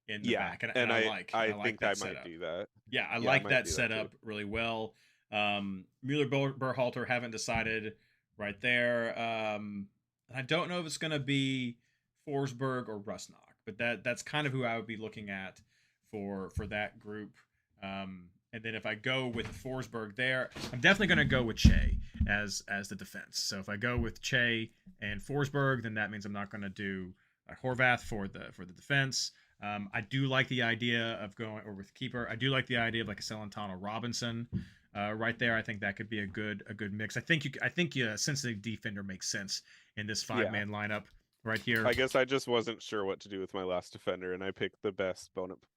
C: in the
A: yeah,
C: back, and
A: and
C: I like
A: think
C: that
A: I
C: setup.
A: might do that.
C: Yeah, I
A: Yeah, I
C: like
A: might
C: that
A: do that
C: setup
A: too.
C: really well. Mueller Berhalter haven't decided right there. I don't know if it's going to be Forsberg or Rusnak, but that's kind of who I would be looking at for that group. And then if I go with Forsberg there, I'm definitely going to go with Che as the defense. So if I go with Che and Forsberg, then that means I'm not going to do Horvath for the defense. I do like the idea of going, or with keeper, I do like the idea of like a Celentano Robinson right there. I think that could be a good mix. I think since the defender makes sense in this 5-man lineup right here.
A: I guess I just wasn't sure what to do with my last defender, and I picked the best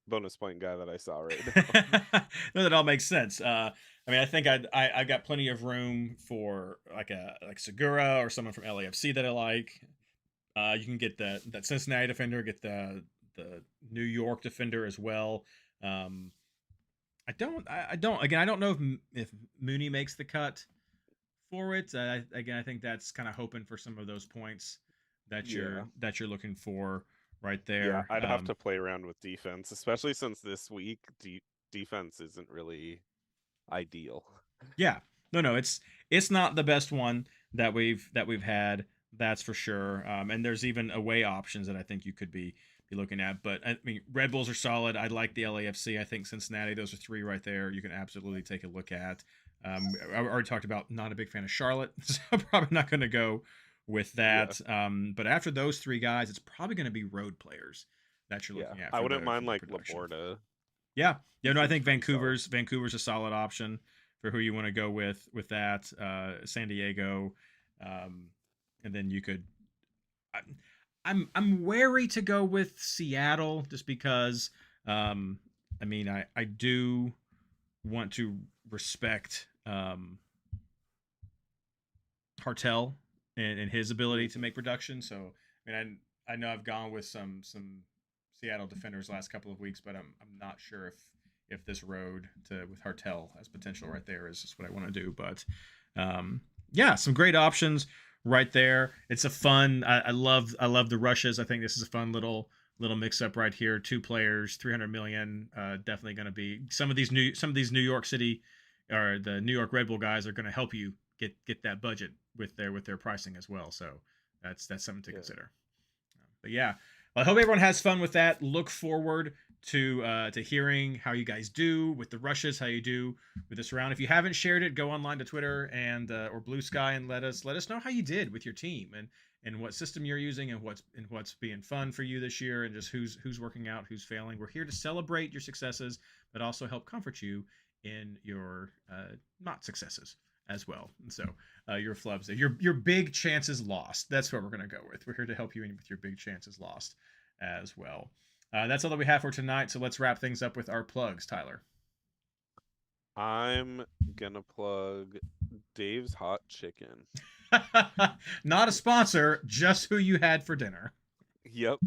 A: bonus point guy that I saw right now.
C: No, that all makes sense. I mean, I think I got plenty of room for like Segura or someone from LAFC that I like. You can get that Cincinnati defender, get the New York defender as well. I don't know if Mooney makes the cut for it. I think that's kind of hoping for some of those points that you're looking for right there.
A: Yeah, I'd have to play around with defense, especially since this week defense isn't really ideal.
C: Yeah, no, it's not the best one that we've had. That's for sure. And there's even away options that I think you could be looking at. But I mean, Red Bulls are solid. I like the LAFC. I think Cincinnati. Those are 3 right there. You can absolutely take a look at. I already talked about not a big fan of Charlotte, so I'm probably not going to go with that. Yeah. But after those 3 guys, it's probably going to be road players that you're looking at.
A: I wouldn't mind like Laporta.
C: Yeah. No, I think Vancouver's a solid option for who you want to go with that. San Diego. And then you could. I'm wary to go with Seattle just because. I mean, I do want to respect Hartel and his ability to make production. So I mean, I know I've gone with some Seattle defenders last couple of weeks, but I'm not sure if this road with Hartel has potential right there is just what I want to do. But yeah, some great options right there. It's a fun. I love the rushes. I think this is a fun little mix up right here. 2 players, 300 million. Definitely going to be some of these New York City or the New York Red Bull guys are going to help you get that budget with their pricing as well. So that's something to consider. But yeah, well, I hope everyone has fun with that. Look forward to hearing how you guys do with the rushes, how you do with this round. If you haven't shared it, go online to Twitter and or Blue Sky and let us know how you did with your team and what system you're using and what's being fun for you this year and just who's working out, who's failing. We're here to celebrate your successes, but also help comfort you in your not successes as well. And so your flubs, your big chances lost. That's what we're going to go with. We're here to help you in with your big chances lost as well. That's all that we have for tonight. So let's wrap things up with our plugs, Tyler.
A: I'm gonna plug Dave's Hot Chicken.
C: Not a sponsor, just who you had for dinner.
A: Yep.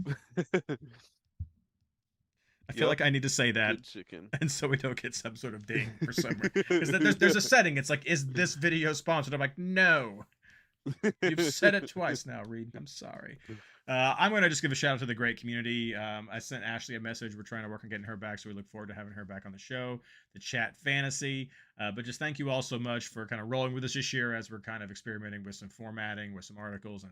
C: I feel like I need to say that,
A: good chicken,
C: and so we don't get some sort of ding for some reason. There's a setting. It's like, is this video sponsored? I'm like, no. You've said it twice now, Reid. I'm sorry. I'm going to just give a shout out to the great community. I sent Ashley a message. We're trying to work on getting her back, so we look forward to having her back on the show, the Chat Fantasy. But just thank you all so much for kind of rolling with us this year as we're kind of experimenting with some formatting, with some articles,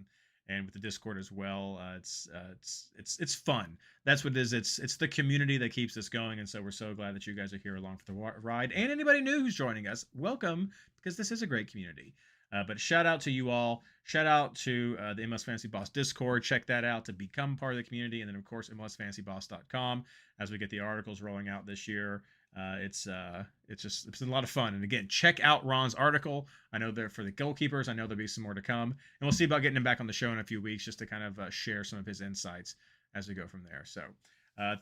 C: and with the Discord as well. It's fun. That's what it is. It's the community that keeps us going, and so we're so glad that you guys are here along for the ride. And anybody new who's joining us, welcome, because this is a great community. But shout out to you all. Shout out to the MLS Fantasy Boss Discord. Check that out to become part of the community. And then, of course, MLSFantasyBoss.com as we get the articles rolling out this year. It's been a lot of fun. And again, check out Ron's article. I know for the goalkeepers, I know there'll be some more to come. And we'll see about getting him back on the show in a few weeks just to kind of share some of his insights as we go from there. So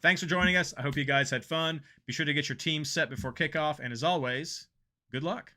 C: thanks for joining us. I hope you guys had fun. Be sure to get your team set before kickoff. And as always, good luck.